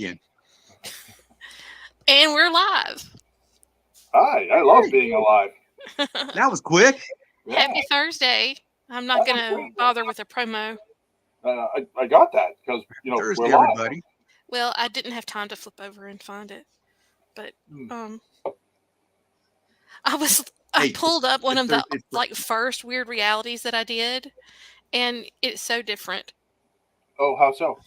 again. And we're live. Hi, I love being alive. That was quick. Yeah. Happy Thursday. I'm not going to bother with a promo. I got that because, Thursday, we're live. everybody. Well, I didn't have time to flip over and find it. But I pulled up one of the first weird realities that I did, and it's so different. Oh, how so?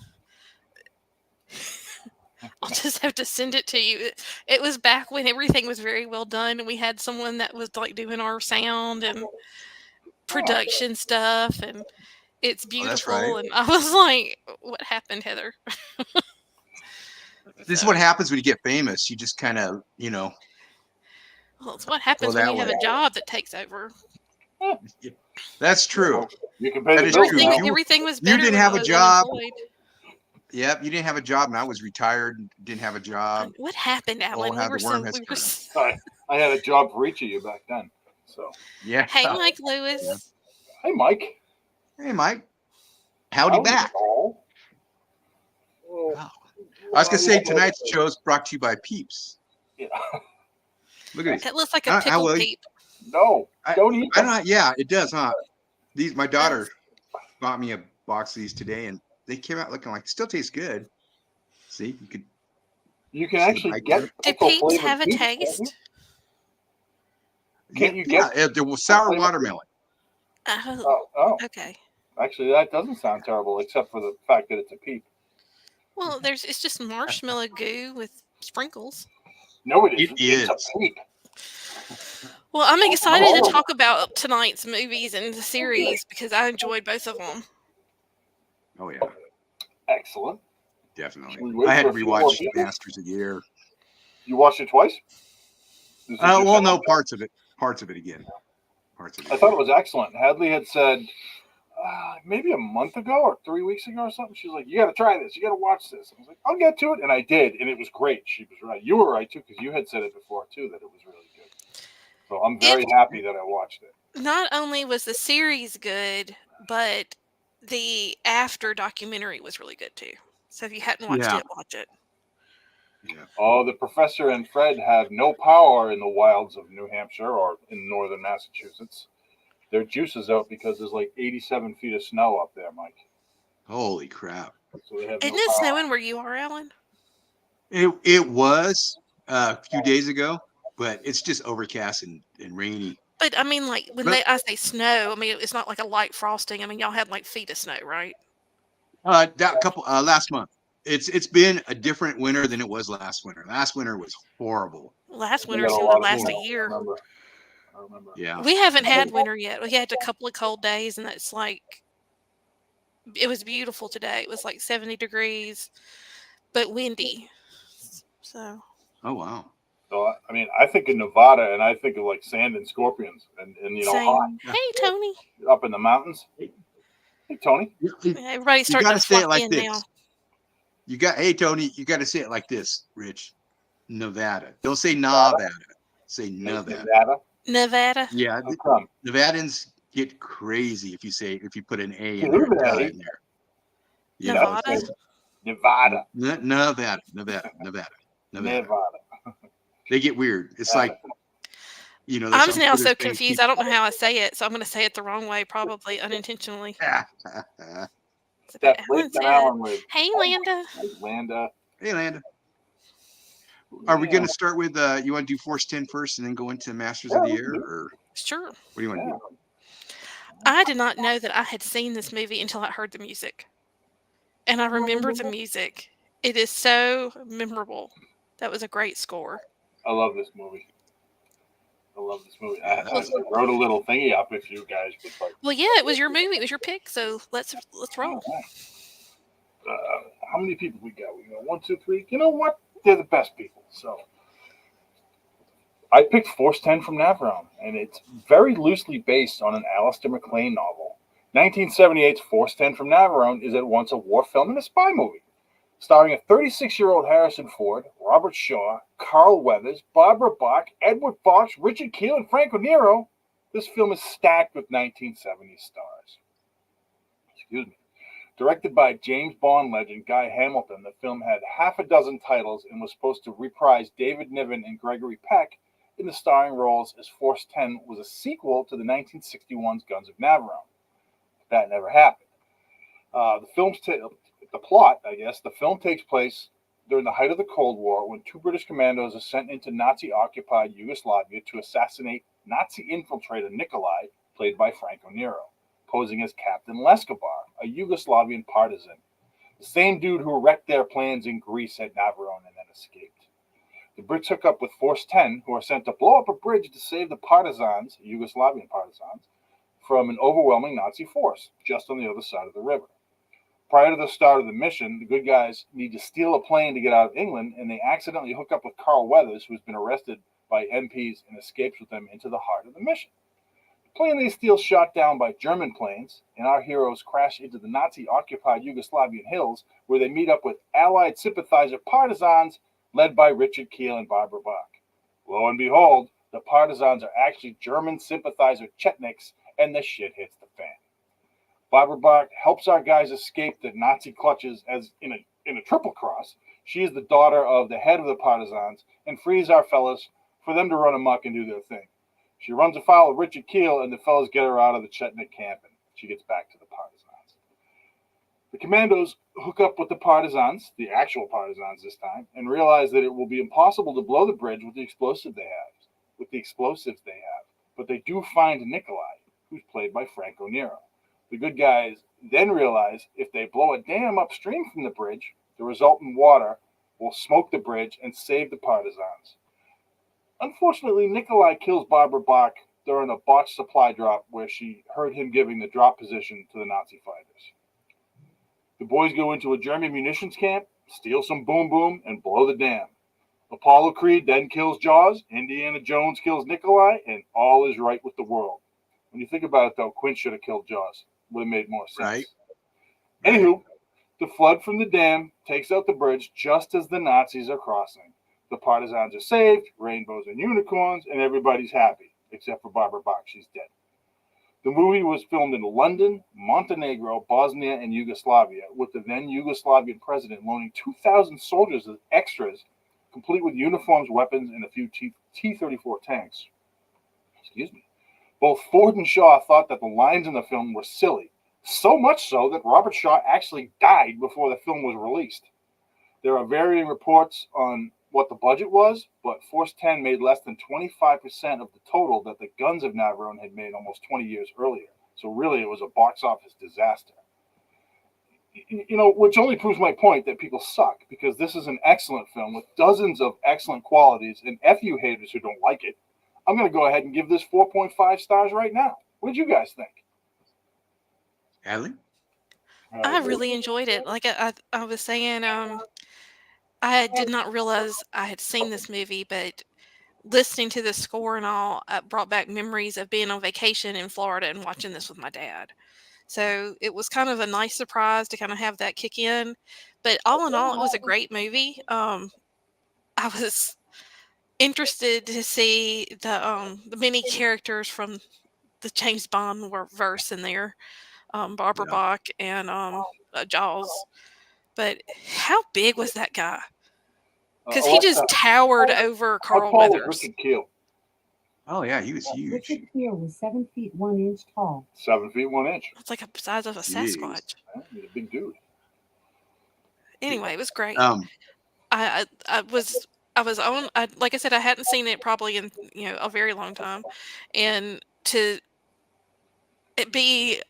I'll just have to send it to you. It was back when everything was very well done, and we had someone that was like doing our sound and production stuff, and it's beautiful. That's right. And I was like, "What happened, Heather?" This is what happens when you get famous. You just kind of, Well, it's what happens when you have a job that takes over. That's true. You can pay that the is bills. true. Everything was better. You didn't when have I a was job. unemployed. Yep, you didn't have a job, and I was retired and didn't have a job. What happened, Alan? I had a job for each of you back then. So yeah. Hey, Mike Lewis. Yeah. Hey, Mike. Hey, Mike. Howdy back. Wow. I was gonna say tonight's show is brought to you by Peeps. Yeah. Look at this. It looks like a pickle peep. No, don't eat them. Yeah, it does, huh? My daughter bought me a box of these today, and they came out looking like still taste good. See, you can actually get. Do Peeps have a taste? Can't you get? Yeah, there was sour watermelon. Oh, okay. Actually, that doesn't sound terrible, except for the fact that it's a peep. Well, it's just marshmallow goo with sprinkles. No, it isn't. It's a peep. Well, I'm excited to talk about tonight's movies and the series because I enjoyed both of them. Oh, yeah. Excellent. Definitely. I had to rewatch Masters of the Air. You watched it twice? Well, no, parts of it. Parts of it again. I thought it was excellent. Hadley had said maybe a month ago or 3 weeks ago or something. She was like, you got to try this. You got to watch this. I was like, I'll get to it. And I did. And it was great. She was right. You were right, too, because you had said it before, too, that it was really good. So I'm very happy that I watched it. Not only was the series good, but the after documentary was really good, too. So if you hadn't watched it, watch it. Yeah. Oh, the professor and Fred have no power in the wilds of New Hampshire or in northern Massachusetts. Their juice is out because there's like 87 feet of snow up there, Mike. Holy crap. So they have Isn't it snowing where you are, Alan? It was a few days ago, but it's just overcast and rainy. But I mean, like I say snow, I mean it's not like a light frosting. I mean y'all had like feet of snow, right? Last month. It's been a different winter than it was last winter. Last winter was horrible. Last winter seemed to last a year. I remember. Yeah. We haven't had winter yet. We had a couple of cold days, and it's like it was beautiful today. It was like 70 degrees, but windy. So. Oh wow. So I mean, I think of Nevada, and I think of like sand and scorpions, and hot. Hey, Tony. Up in the mountains. Hey, Tony. Everybody's starting to say it like this. Now. Hey, Tony. You got to say it like this, Rich. Nevada. Don't say Nevada. Say Nevada. Nevada. Yeah, Nevadans get crazy if you put an A in there. Nevada. Nevada. They get weird. It's like, I'm now so confused. I don't know how I say it, so I'm going to say it the wrong way, probably unintentionally. Hey, Landa. Hey, Landa. Are we going to start with, you want to do Force 10 first and then go into Masters of the Air? Or sure. What do you want to do? I did not know that I had seen this movie until I heard the music. And I remember the music. It is so memorable. That was a great score. I love this movie. I wrote a little thingy up if you guys would like. Well, yeah, it was your movie. It was your pick. So let's roll. How many people we got? We got 1, 2, 3. You know what? They're the best people. So I picked Force 10 from Navarone, and it's very loosely based on an Alistair MacLean novel. 1978's Force 10 from Navarone is at once a war film and a spy movie. Starring a 36-year-old Harrison Ford, Robert Shaw, Carl Weathers, Barbara Bach, Edward Fox, Richard Kiel, and Franco Nero, this film is stacked with 1970s stars. Excuse me. Directed by James Bond legend Guy Hamilton, the film had half a dozen titles and was supposed to reprise David Niven and Gregory Peck in the starring roles, as Force 10 was a sequel to the 1961's Guns of Navarone. That never happened. The plot, I guess, the film takes place during the height of the Cold War when two British commandos are sent into Nazi-occupied Yugoslavia to assassinate Nazi infiltrator Nikolai, played by Franco Nero, posing as Captain Leskovar, a Yugoslavian partisan, the same dude who wrecked their plans in Greece at Navarone and then escaped. The Brits hook up with Force 10, who are sent to blow up a bridge to save the partisans, Yugoslavian partisans, from an overwhelming Nazi force just on the other side of the river. Prior to the start of the mission, the good guys need to steal a plane to get out of England, and they accidentally hook up with Carl Weathers, who's been arrested by MPs and escapes with them into the heart of the mission. The plane they steal shot down by German planes, and our heroes crash into the Nazi-occupied Yugoslavian hills, where they meet up with Allied sympathizer partisans led by Richard Kiel and Barbara Bach. Lo and behold, the partisans are actually German sympathizer Chetniks, and the shit hits the fan. Barbara Bach helps our guys escape the Nazi clutches as in a triple cross. She is the daughter of the head of the partisans and frees our fellas for them to run amok and do their thing. She runs afoul of Richard Kiel, and the fellas get her out of the Chetnik camp, and she gets back to the partisans. The commandos hook up with the partisans, the actual partisans this time, and realize that it will be impossible to blow the bridge with the explosives they have. But they do find Nikolai, who's played by Franco Nero. The good guys then realize if they blow a dam upstream from the bridge, the resultant water will smoke the bridge and save the partisans. Unfortunately, Nikolai kills Barbara Bach during a botched supply drop where she heard him giving the drop position to the Nazi fighters. The boys go into a German munitions camp, steal some boom boom, and blow the dam. Apollo Creed then kills Jaws, Indiana Jones kills Nikolai, and all is right with the world. When you think about it, though, Quint should have killed Jaws. Would have made more sense. Right. Anywho, the flood from the dam takes out the bridge just as the Nazis are crossing. The partisans are saved, rainbows and unicorns, and everybody's happy, except for Barbara Bach. She's dead. The movie was filmed in London, Montenegro, Bosnia, and Yugoslavia, with the then Yugoslavian president loaning 2,000 soldiers as extras, complete with uniforms, weapons, and a few T-34 tanks. Excuse me. Both Ford and Shaw thought that the lines in the film were silly, so much so that Robert Shaw actually died before the film was released. There are varying reports on what the budget was, but Force 10 made less than 25% of the total that the Guns of Navarone had made almost 20 years earlier. So really, it was a box office disaster. You know, which only proves my point that people suck, because this is an excellent film with dozens of excellent qualities, and F you haters who don't like it. I'm going to go ahead and give this 4.5 stars right now. What did you guys think? Adley? I really enjoyed it. Like I was saying, I did not realize I had seen this movie, but listening to the score and all brought back memories of being on vacation in Florida and watching this with my dad. So it was kind of a nice surprise to kind of have that kick in. But all in all, it was a great movie. I was interested to see the many characters from the James Bond verse in there, Barbara Yeah. Bach and Jaws. But how big was that guy? Because he just towered over How Carl tall was Weathers. Richard Kiel? Oh, yeah, he was huge. Richard Kiel was 7 feet 1 inch tall. 7 feet 1 inch. It's like the size of a Jeez. Sasquatch. He's a big dude. Anyway, it was great. I was on. Like I said, I hadn't seen it probably in a very long time, and to it be,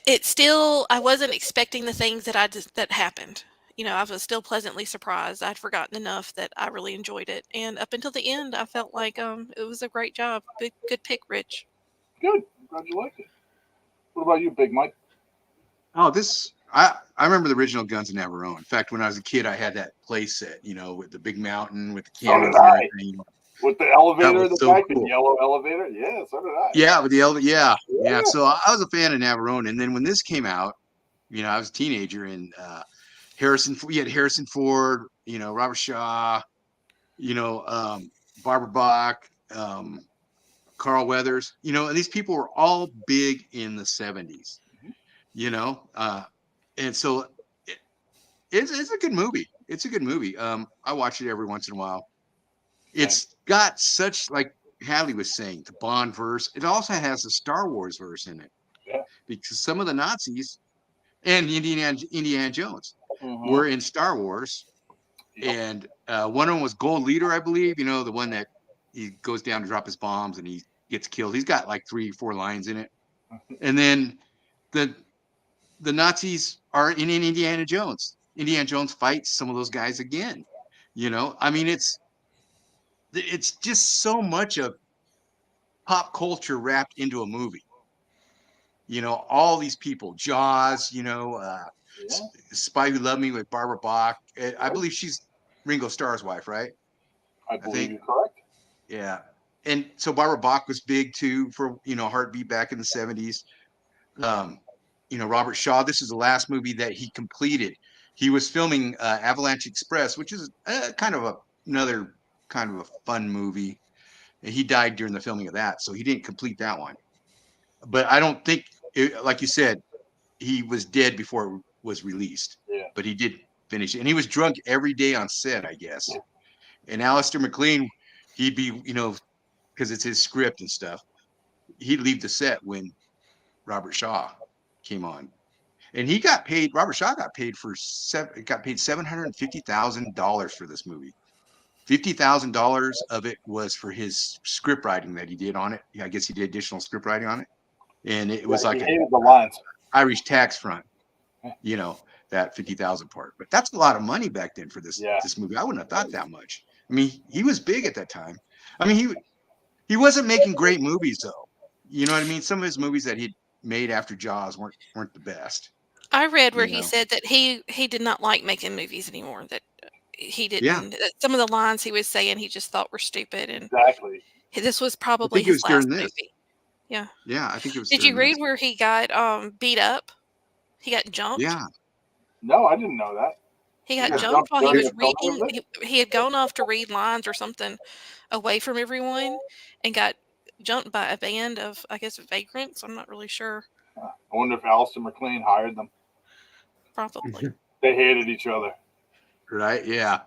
it still I wasn't expecting the things that happened. I was still pleasantly surprised. I'd forgotten enough that I really enjoyed it, and up until the end, I felt like it was a great job. Good pick, Rich. Good. I'm glad you liked it. What about you, Big Mike? Oh, I remember the original Guns of Navarone. In fact, when I was a kid, I had that play set, with the big mountain, with the cameras and everything. With the elevator in the so back, cool. the yellow elevator? Yeah, so did I. Yeah, with the elevator. Yeah. So I was a fan of Navarone. And then when this came out, I was a teenager, and we had Harrison Ford, Robert Shaw, Barbara Bach, Carl Weathers, and these people were all big in the 70s. And so it's a good movie. It's a good movie. I watch it every once in a while. It's got such, like Hadley was saying, the Bond verse. It also has a Star Wars verse in it. Yeah. Because some of the Nazis and Indiana Jones were in Star Wars. And one of them was Gold Leader, I believe. The one that he goes down to drop his bombs and he gets killed. He's got like 3-4 lines in it. And then the Nazis are in Indiana Jones. Indiana Jones fights some of those guys again. I mean, it's just so much of pop culture wrapped into a movie. All these people, Jaws, Spy Who Loved Me with Barbara Bach. I believe she's Ringo Starr's wife, right? I believe you're correct. Yeah. And so Barbara Bach was big too for, Heartbeat back in the 70s. Robert Shaw, this is the last movie that he completed. He was filming Avalanche Express, which is another kind of a fun movie. And he died during the filming of that, so he didn't complete that one. But I don't think, like you said, he was dead before it was released. Yeah. But he did finish it. And he was drunk every day on set, I guess. And Alistair McLean, he'd be, because it's his script and stuff, he'd leave the set when Robert Shaw came on. And he got paid, Robert Shaw got paid $750,000 for this movie. $50,000 of it was for his script writing that he did on it. I guess he did additional script writing on it. And it was like the lines. Irish tax front, that 50,000 part. But that's a lot of money back then for this movie. I wouldn't have thought that much. I mean, he was big at that time. I mean, he wasn't making great movies though. You know what I mean? Some of his movies that he'd made after Jaws weren't the best. I read where he said that he did not like making movies anymore. That he didn't. That some of the lines he was saying he just thought were stupid. And exactly. This was probably his last movie. Yeah. Yeah, I think it was. Did you read where he got beat up? He got jumped. Yeah. No, I didn't know that. He got jumped while he was reading. He had gone off to read lines or something away from everyone and got jumped by a band of, I guess, vagrants. I'm not really sure. I wonder if Alistair McLean hired them. Probably. They hated each other. Right, yeah.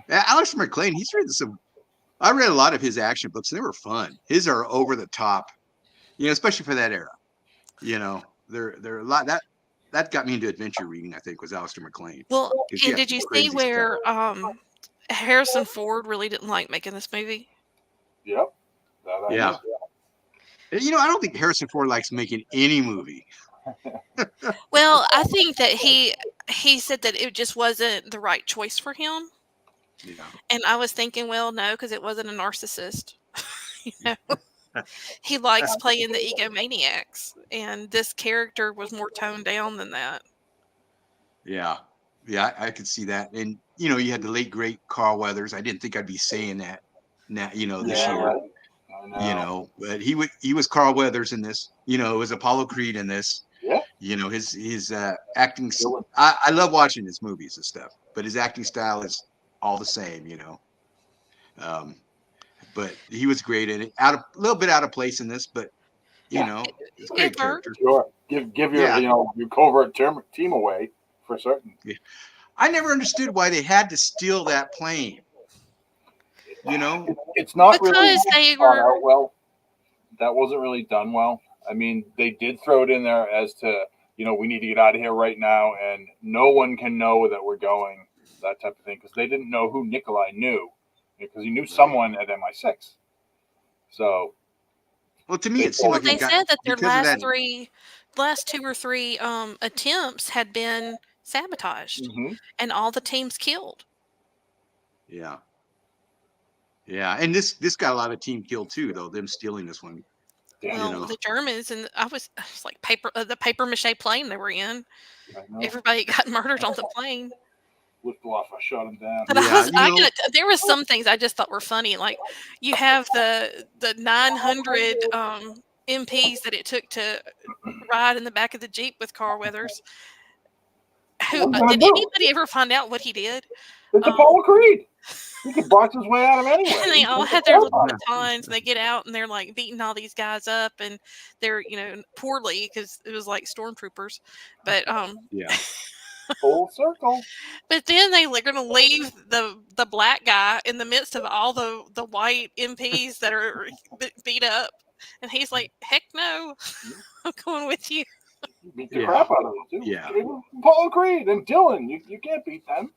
Alistair McLean, he's written some. I read a lot of his action books, and they were fun. His are over the top, especially for that era. They're a lot that got me into adventure reading. I think was Alistair McLean. Well, and did you see where Harrison Ford really didn't like making this movie? Yep. Yeah. I don't think Harrison Ford likes making any movie. Well, I think that he said that it just wasn't the right choice for him. Yeah. And I was thinking, well, no, because it wasn't a narcissist. He likes playing the egomaniacs, and this character was more toned down than that. Yeah, I could see that. And you had the late great Carl Weathers. I didn't think I'd be saying that now, this year. Right. But he was Carl Weathers in this. It was Apollo Creed in this. Yeah. His acting. I love watching his movies and stuff, but his acting style is all the same. But he was great in it. A little bit out of place in this, but it's a great character. Sure. Give your your covert team away for certain. Yeah. I never understood why they had to steal that plane. It's not because really they were well. That wasn't really done well. I mean, they did throw it in there as to we need to get out of here right now, and no one can know that we're going, that type of thing, because they didn't know who Nikolai knew, because he knew someone at MI6. So, well, to me, it seemed like they said that their last 2 or 3 attempts had been sabotaged, and all the teams killed. Yeah. Yeah, and this got a lot of team killed too, though. Them stealing this one. Well, the Germans, and it was like the paper mache plane they were in. Everybody got murdered on the plane. Flipped off, I shot him down. But there was some things I just thought were funny. Like you have the 900 MPs that it took to ride in the back of the Jeep with Carl Weathers. Did anybody ever find out what he did? It's Apollo Creed. He could box his way out of anywhere. And they all had their little batons, and they get out, and they're like beating all these guys up, and they're poorly because it was like stormtroopers, but Yeah. Full circle. But then they were going to leave the black guy in the midst of all the white MPs that are beat up, and he's like, "Heck no, I'm going with you." Beat the crap out of them too. Yeah. Paul Creed and Dylan, you can't beat them.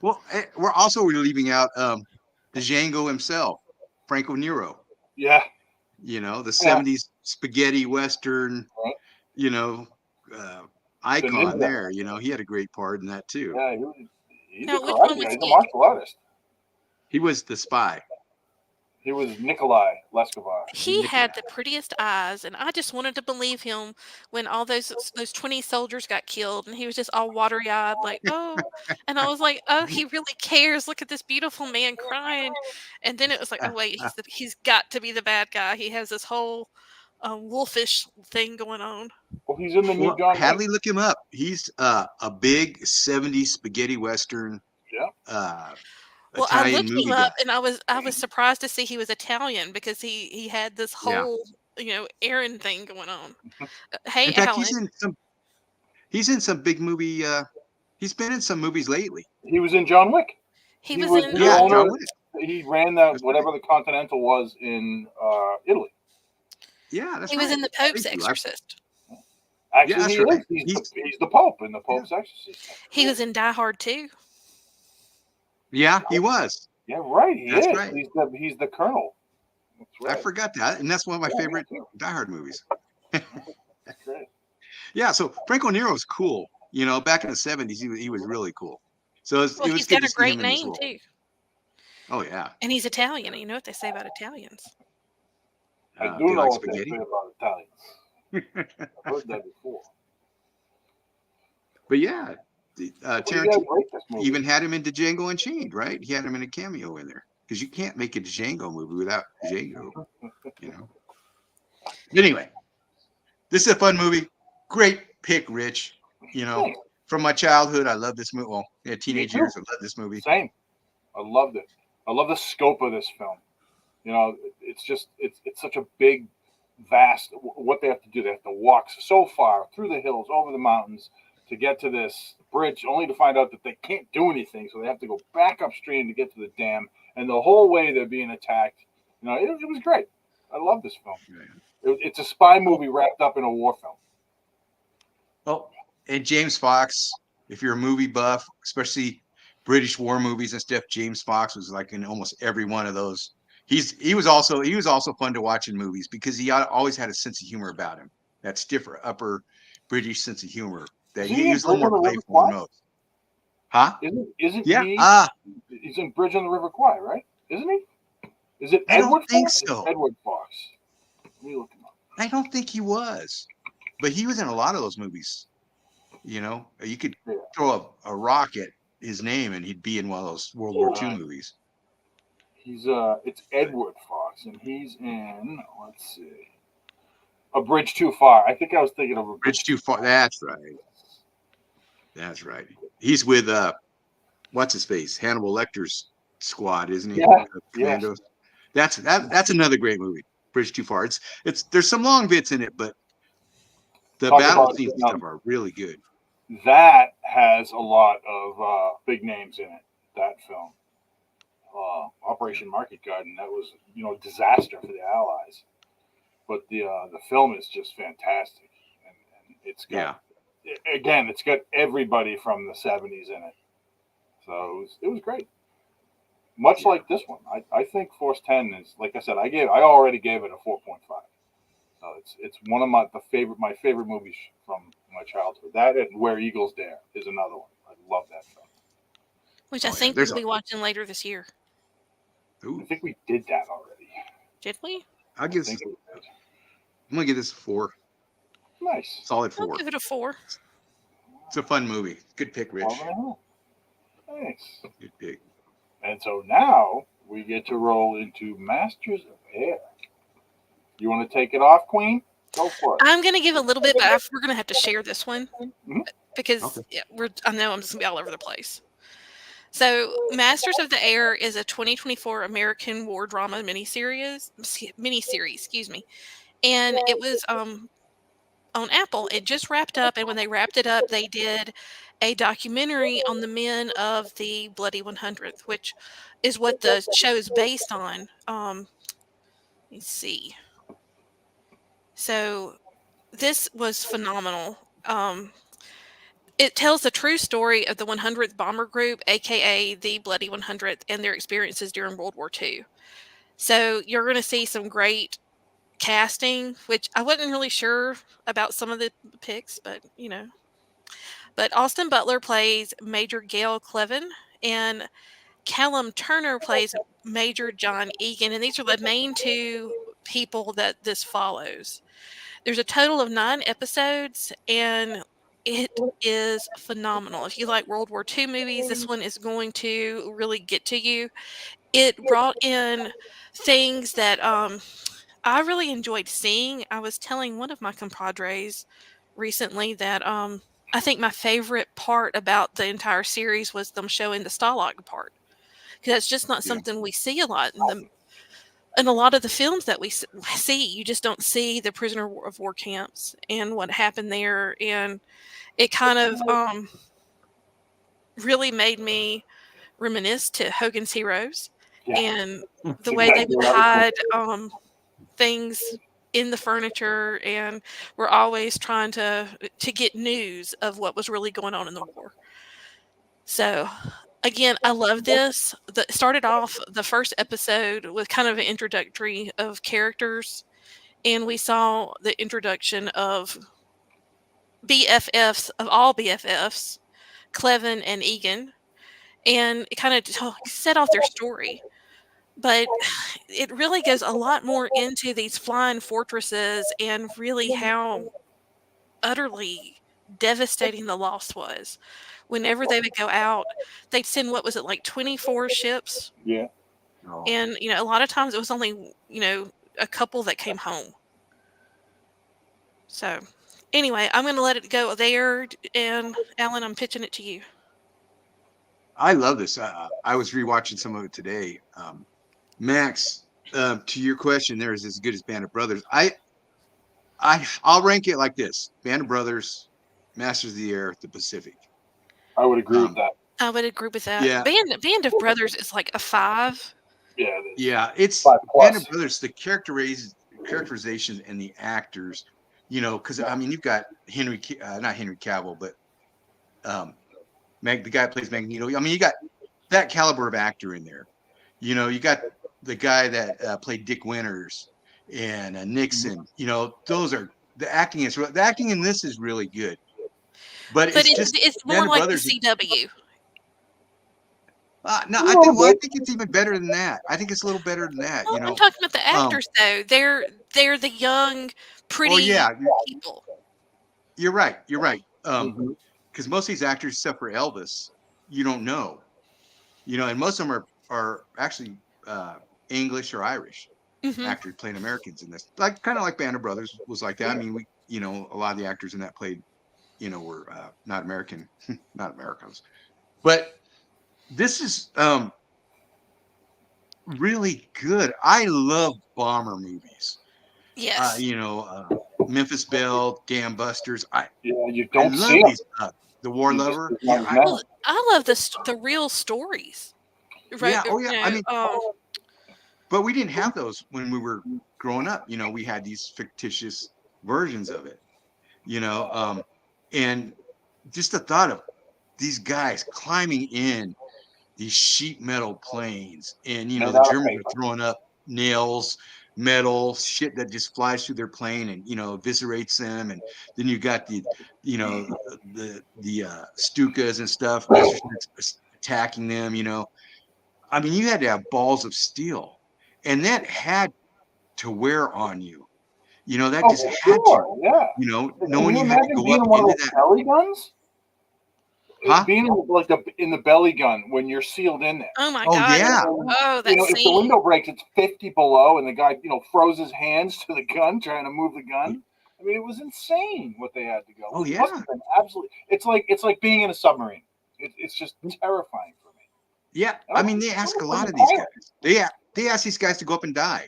Well, we're leaving out the Django himself, Franco Nero. Yeah. The 70s spaghetti Western, right. Icon there. He had a great part in that too. Yeah, he's a karate guy. He's a martial artist. He was the spy. He was Nikolai Lescavar. He had the prettiest eyes, and I just wanted to believe him when all those 20 soldiers got killed, and he was just all watery-eyed, like, oh. And I was like, oh, he really cares. Look at this beautiful man crying. And then it was like, oh, wait, he's got to be the bad guy. He has this whole wolfish thing going on. Well, he's in the new John Hadley, look him up. He's a big 70s spaghetti Western. Yeah. Well, I looked him up, and I was surprised to see he was Italian because he had this whole Aaron thing going on. Hey, in fact, Alan. he's in some big movie. He's been in some movies lately. He was in John Wick. He was in John Wick. He ran whatever the Continental was in Italy. Yeah, that's he right. was in the Pope's Exorcist. Actually, he's the Pope in the Pope's Exorcist. He was in Die Hard too. Yeah, he was. Yeah, right. He is. Right. He's the Colonel. That's right. I forgot that, and that's one of my favorite Die Hard movies. That's great. Yeah, so Franco Nero was cool. Back in the 70s, he was really cool. So it was he's good got to a great see him in this name role. too. Oh yeah. And he's Italian. You know what they say about Italians? I do know like what they say about Italians. I've heard that before. But yeah, Tarantino even had him in Django Unchained, right? He had him in a cameo in there because you can't make a Django movie without Django. Anyway, this is a fun movie. Great pick, Rich. From my childhood, I love this movie. Well, teenage years, I love this movie. Same. I loved it. I love the scope of this film. It's such a big, vast. What they have to do, they have to walk so far through the hills, over the mountains, to get to this bridge, only to find out that they can't do anything. So they have to go back upstream to get to the dam. And the whole way they're being attacked. It was great. I love this film. Yeah. It's a spy movie wrapped up in a war film. Oh, and James Fox, if you're a movie buff, especially British war movies and stuff, James Fox was like in almost every one of those. He was also fun to watch in movies because he always had a sense of humor about him. That stiffer upper British sense of humor. That he was a little more playful than most. Huh? Isn't yeah. he? He's in Bridge on the River Kwai, right? Isn't he? Is it I Edward don't think Fox? so. Edward Fox. Let me look him up. I don't think he was, but he was in a lot of those movies. You could throw a rock at his name and he'd be in one of those World War II movies. It's Edward Fox, and he's in. Let's see. A Bridge Too Far. I think I was thinking of a Bridge Too Far. That's right. That's right. He's with what's his face? Hannibal Lecter's squad, isn't he? Yeah. Commandos. Yes. That's another great movie. Bridge Too Far. It's there's some long bits in it, but the battle scenes and stuff are really good. That has a lot of big names in it. That film, Operation Market Garden, that was a disaster for the Allies. But the film is just fantastic, and it's got it's got everybody from the 70s in it. So it was great. Much like this one, I think Force 10 is, like I said, I already gave it a 4.5. So it's one of my favorite movies from my childhood. That and Where Eagles Dare is another one. I love that film. Which I think we'll be watching later this year. Ooh. I think we did that already. Did we? I'm gonna give this a 4. Nice. Solid 4. I'll give it a 4. It's a fun movie. Good pick, Rich. Nice. Good pick. And so now we get to roll into Masters of Air. You want to take it off, Queen? Go for it. I'm going to give a little bit, but we're going to have to share this one because I know I'm just going to be all over the place. So, Masters of the Air is a 2024 American war drama miniseries. Excuse me, and it was on Apple. It just wrapped up, and when they wrapped it up, they did a documentary on the men of the Bloody 100th, which is what the show is based on. Let's see. So this was phenomenal. It tells the true story of the 100th Bomber Group, aka the Bloody 100th, and their experiences during World War II. So you're going to see some great casting, which I wasn't really sure about some of the picks, but But Austin Butler plays Major Gail Clevin, and Callum Turner plays Major John Egan, and these are the main two people that this follows. There's a total of 9 episodes, and it is phenomenal. If you like World War II movies, this one is going to really get to you. It brought in things that I really enjoyed seeing. I was telling one of my compadres recently that I think my favorite part about the entire series was them showing the Stalag part, because that's just not something we see a lot in a lot of the films that we see. You just don't see the prisoner of war camps and what happened there, and it kind of really made me reminisce to Hogan's Heroes and the way they would hide things in the furniture, and we're always trying to get news of what was really going on in the war. So again, I love this. It started off the first episode with kind of an introductory of characters, and we saw the introduction of BFFs, of all BFFs, Clevin and Egan, and it kind of set off their story. But it really goes a lot more into these flying fortresses and really how utterly devastating the loss was. Whenever they would go out, they'd send, what was it, like 24 ships? Yeah. And, a lot of times it was only, a couple that came home. So, anyway, I'm going to let it go there. And, Alan, I'm pitching it to you. I love this. I was rewatching some of it today. Max, to your question, there is as good as Band of Brothers. I'll rank it like this: Band of Brothers, Masters of the Air, The Pacific. I would agree with that. I would agree with that. Yeah. Band of Brothers is like a 5. Yeah, it's 5+. Band of Brothers. The characterization and the actors, because I mean, you've got not Henry Cavill, but the guy who plays Magneto. I mean, you got that caliber of actor in there. You got the guy that played Dick Winters and Nixon. Those are the acting in this is really good. But it's more like the CW. No, I think it's even better than that. I think it's a little better than that. Well, I'm talking about the actors, though. They're the young, pretty people. You're right. Because most of these actors, except for Elvis, you don't know. And most of them are actually English or Irish actors playing Americans in this. Kind of like Band of Brothers was like that. I mean, a lot of the actors in that played, were not American, not Americans. But this is really good. I love bomber movies. Yes. Memphis Belle, Dam Busters. You don't see these. The War Lover. I love the real stories. Right? Yeah. Oh yeah. I mean, but we didn't have those when we were growing up. We had these fictitious versions of it. And just the thought of these guys climbing in these sheet metal planes, and the Germans are throwing up nails, metal, shit that just flies through their plane and eviscerates them. And then you got the Stukas and stuff attacking them. I mean, you had to have balls of steel, and that had to wear on you. That just had to. Yeah. Knowing you had to go up into that belly guns. Huh? Being in the belly gun when you're sealed in there. Oh my god! Yeah. Oh, that if the window breaks, it's 50 below, and the guy froze his hands to the gun trying to move the gun. I mean, it was insane what they had to go. Oh yeah, absolutely. It's like being in a submarine. It's just terrifying for me. Yeah, Oh, I mean, they ask a from lot the of these pilot. guys. They ask these guys to go up and die,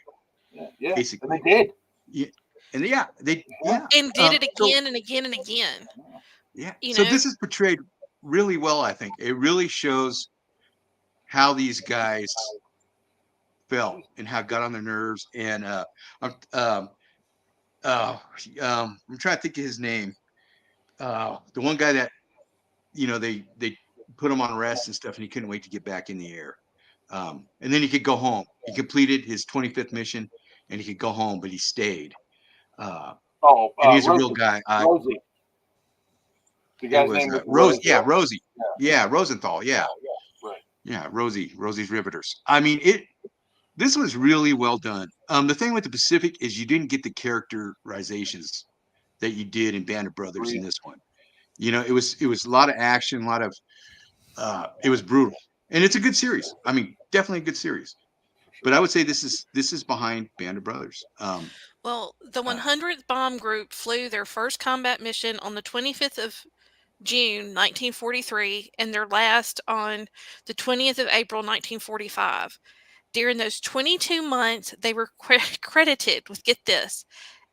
Yeah, basically. and they did. Yeah, and yeah. And did it So again and again and again. yeah, You so know, this is portrayed really well. I think it really shows how these guys felt and how it got on their nerves. And um, um, uh, I'm trying to think of his name. The one guy that they put him on rest and stuff, and he couldn't wait to get back in the air. And then he could go home. He completed his 25th mission, and he could go home, but he stayed. Uh, and he's a real Rosie. guy. Rosie. The It guy's was name was Rose. Rosie. Yeah, Rosie. Yeah. Yeah, Rosenthal. Yeah, Right. yeah, Rosie. Rosie's Riveters. I mean, this was really well done. The thing with the Pacific is you didn't get the characterizations that you did in Band of Brothers in this one. It was a lot of action, a lot of it was brutal. And it's a good series. I mean, definitely a good series. But I would say this is behind Band of Brothers. well, the 100th Bomb Group flew their first combat mission on the 25th of June 1943 and their last on the 20th of April 1945. During those 22 months, they were credited with, get this,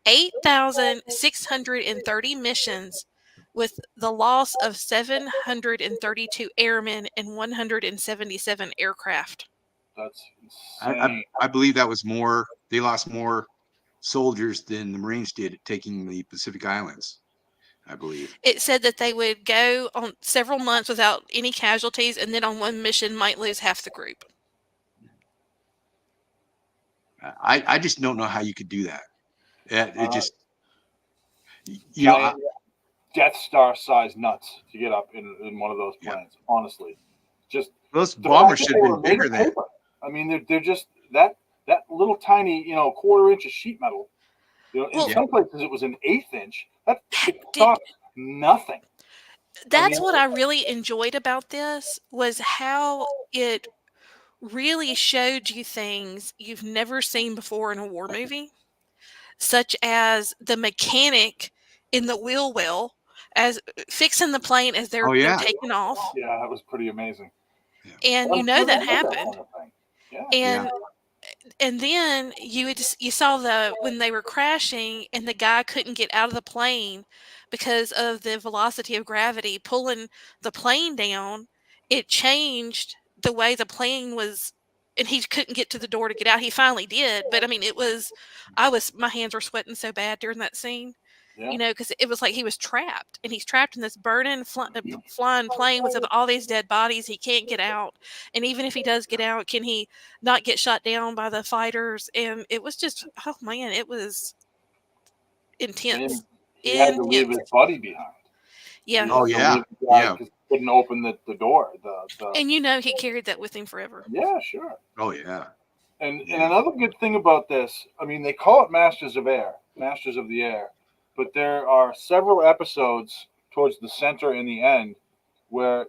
8,630 missions with the loss of 732 airmen and 177 aircraft. That's I, insane. I believe that was more. They lost more soldiers than the Marines did at taking the Pacific Islands, I believe. It said that they would go on several months without any casualties, and then on one mission might lose half the group. I just don't know how you could do that. It just, Giant Death Star size nuts to get up in one of those planes. Yeah. Honestly, just those bombers should have been bigger than. I mean, they're just that little tiny, quarter-inch of sheet metal. In some places it was an 1/8 inch. That cost nothing. That's what I really enjoyed about this, was how it really showed you things you've never seen before in a war movie, such as the mechanic in the wheel well as fixing the plane as they're taking off. Yeah, that was pretty amazing. And that happened. And then you saw when they were crashing and the guy couldn't get out of the plane because of the velocity of gravity pulling the plane down. It changed the way the plane was, and he couldn't get to the door to get out. He finally did, but I mean, my hands were sweating so bad during that scene. Because it was like he was trapped, and he's trapped in this burning, flying plane with all these dead bodies. He can't get out. And even if he does get out, can he not get shot down by the fighters? And it was just, oh man, it was intense. And he had to leave his buddy behind. Yeah. Oh, yeah. Yeah. Because he couldn't open the door. And he carried that with him forever. Yeah, sure. Oh, yeah. And another good thing about this, I mean, they call it Masters of the Air. But there are several episodes towards the center and the end where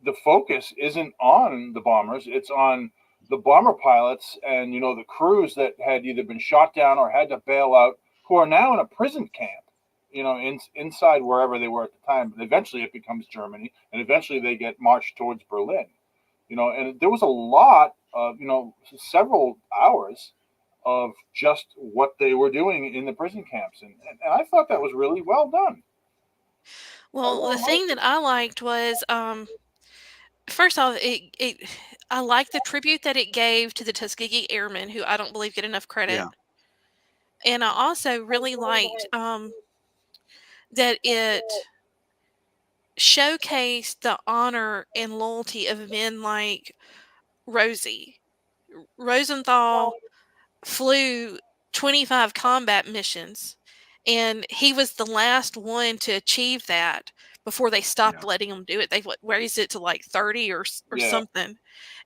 the focus isn't on the bombers. It's on the bomber pilots and, the crews that had either been shot down or had to bail out, who are now in a prison camp, inside wherever they were at the time. But eventually it becomes Germany, and eventually they get marched towards Berlin. And there was a lot of, several hours of just what they were doing in the prison camps. And I thought that was really well done. Well, the thing that I liked was, first off, I liked the tribute that it gave to the Tuskegee Airmen, who I don't believe get enough credit. Yeah. And I also really liked that it showcased the honor and loyalty of men like Rosie. Rosenthal flew 25 combat missions, and he was the last one to achieve that before they stopped letting him do it. They raised it to like 30 or something.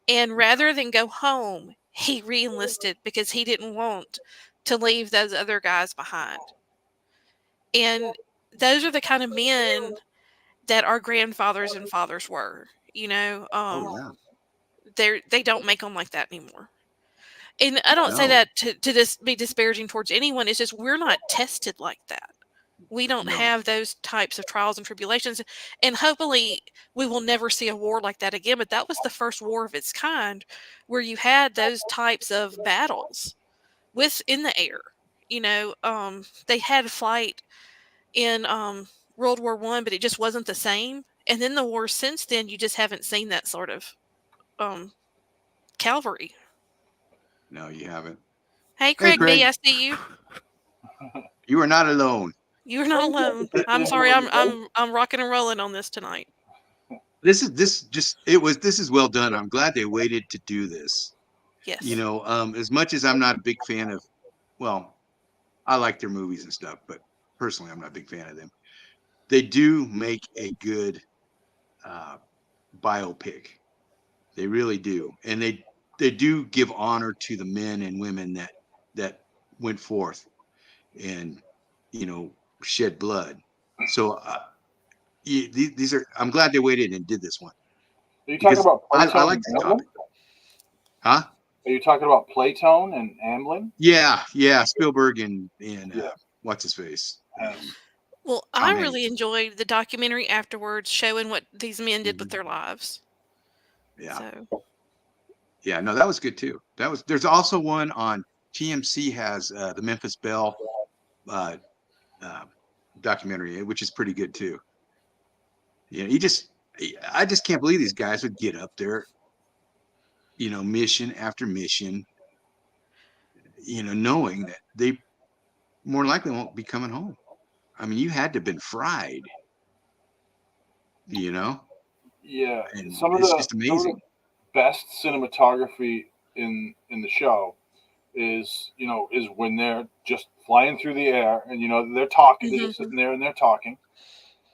And rather than go home, he re-enlisted because he didn't want to leave those other guys behind. And those are the kind of men that our grandfathers and fathers were, they don't make them like that anymore. And I don't say that to be disparaging towards anyone. It's just we're not tested like that. We don't No. have those types of trials and tribulations, and hopefully we will never see a war like that again. But that was the first war of its kind where you had those types of battles in the air. They had flight in World War I, but it just wasn't the same. And then the wars since then, you just haven't seen that sort of cavalry. No, you haven't. Hey, Hey, Craig Craig. B, I see you. You are not alone. You're not alone. I'm sorry. I'm rocking and rolling on this tonight. This is well done. I'm glad they waited to do this. Yes. As much as I'm not a big fan of, well, I like their movies and stuff, but personally, I'm not a big fan of them. They do make a good biopic. They really do, and they do give honor to the men and women that went forth and shed blood. So these are. I'm glad they waited and did this one. Are you talking about I Playtone like and this topic. Amblin? Huh? Are you talking about Playtone and Amblin? Yeah. Spielberg and Yeah. what's his face? Well, I really enjoyed the documentary afterwards showing what these men did with their lives. Yeah. So. Yeah, no, that was good too. There's also one on TMC has the Memphis Belle documentary, which is pretty good too. I just can't believe these guys would get up there, mission after mission, knowing that they more than likely won't be coming home. I mean, you had to have been fried, Yeah, and it's just amazing. Best cinematography in the show is when they're just flying through the air and they're talking, they're just sitting there and they're talking,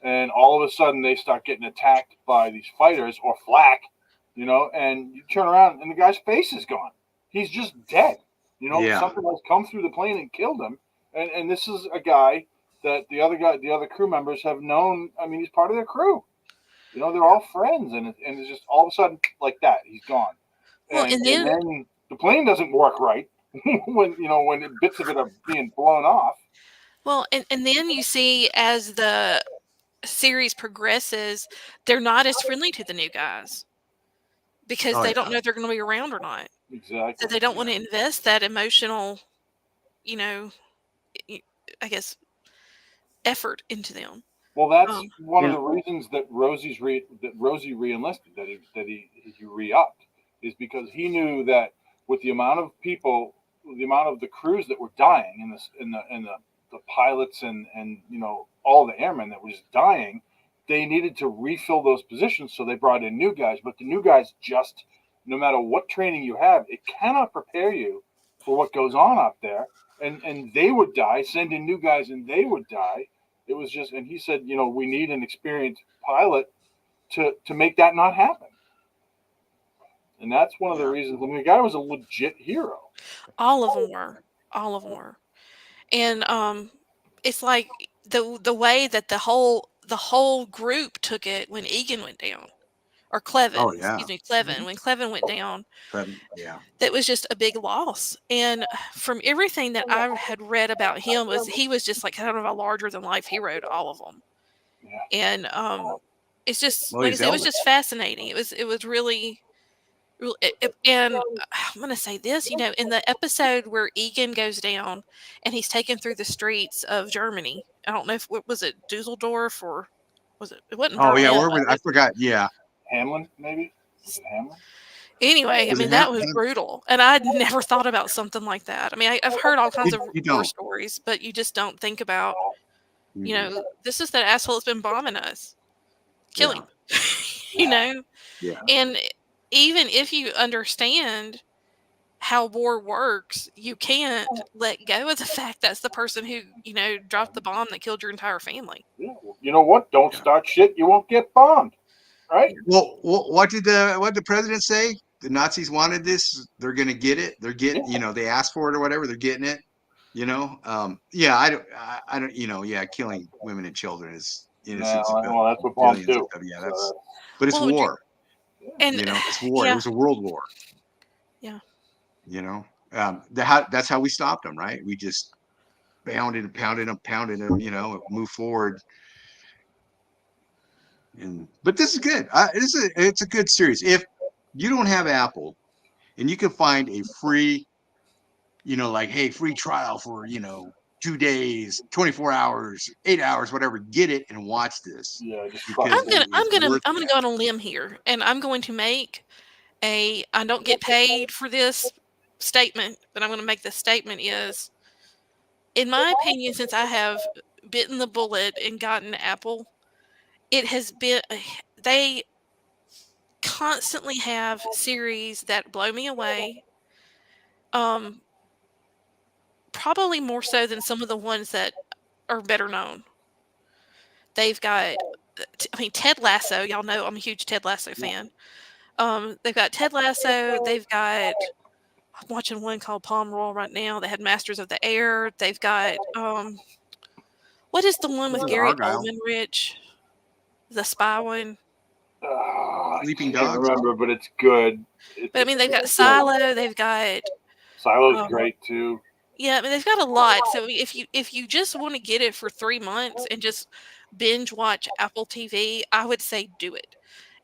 and all of a sudden they start getting attacked by these fighters or flak, and you turn around and the guy's face is gone. He's just dead. Something has come through the plane and killed him. And this is a guy that the other crew members have known. I mean, he's part of their crew. They're all friends, and it's just all of a sudden like that, he's gone. Well, And then the plane doesn't work right when bits of it are being blown off. Well, and then you see as the series progresses, they're not as friendly to the new guys because they don't know if they're going to be around or not. Exactly. So they don't want to invest that emotional, I guess, effort into them. Well, that's one of the reasons that Rosie re-enlisted, that he re-upped, is because he knew that with the amount of people, the amount of the crews that were dying in the pilots and all the airmen that was dying, they needed to refill those positions, so they brought in new guys. But the new guys, just no matter what training you have, it cannot prepare you for what goes on out there, and they would die. Send in new guys, and they would die. It was just, and he said, we need an experienced pilot to make that not happen. And that's one of the reasons. I mean, the guy was a legit hero. All of them were. And it's like the way that the whole group took it when Egan went down, or Clevin. Excuse me, Clevin. When Clevin went down, that was just a big loss. And from everything that I had read about him, he was just like kind of a larger than life hero to all of them. Yeah. And it's just like I said, it was just fascinating. It was really. And I'm going to say this, in the episode where Egan goes down and he's taken through the streets of Germany. I don't know was it Dusseldorf or it wasn't Berlin. Oh yeah, I forgot. Yeah. Hamlin, maybe? Was it Hamlin? Anyway, I mean, that was brutal. And I'd never thought about something like that. I mean, I've heard all kinds of war stories, but you just don't think about, this is that asshole that's been bombing us. Kill him. Yeah. And even if you understand how war works, you can't let go of the fact that's the person who, dropped the bomb that killed your entire family. Yeah. Well, you know what? Don't start shit. You won't get bombed. Right? Well, what did the president say? The Nazis wanted this. They're going to get it. They're getting, they asked for it or whatever. They're getting it. I don't. Killing women and children is innocent. Well, that's what bombs do. Yeah, but it's war. And it's war. It was a world war. Yeah. That's how we stopped them, right? We just pounding them, you know, move forward. But this is good. It's a good series. If you don't have Apple and you can find a free, you know, like, hey, free trial for, you know, 2 days, 24 hours, 8 hours, whatever, get it and watch this. Yeah, just Because I'm gonna go on a limb here, and I'm going to make I don't get paid for this statement, but I'm going to make the statement is, in my opinion, since I have bitten the bullet and gotten Apple, it has been they constantly have series that blow me away. Probably more so than some of the ones that are better known. They've got, Ted Lasso. Y'all know I'm a huge Ted Lasso fan. They've got Ted Lasso. They've got. I'm watching one called Palm Royal right now. They had Masters of the Air. They've got what is the one with Gary Argyle. Oldman, Rich? The spy one. Sleeping I can't Dogs. remember, but it's good. But I mean, they've got Silo. They've got Silo's great too. Yeah, I mean, they've got a lot. So if you just want to get it for 3 months and just binge watch Apple TV, I would say do it,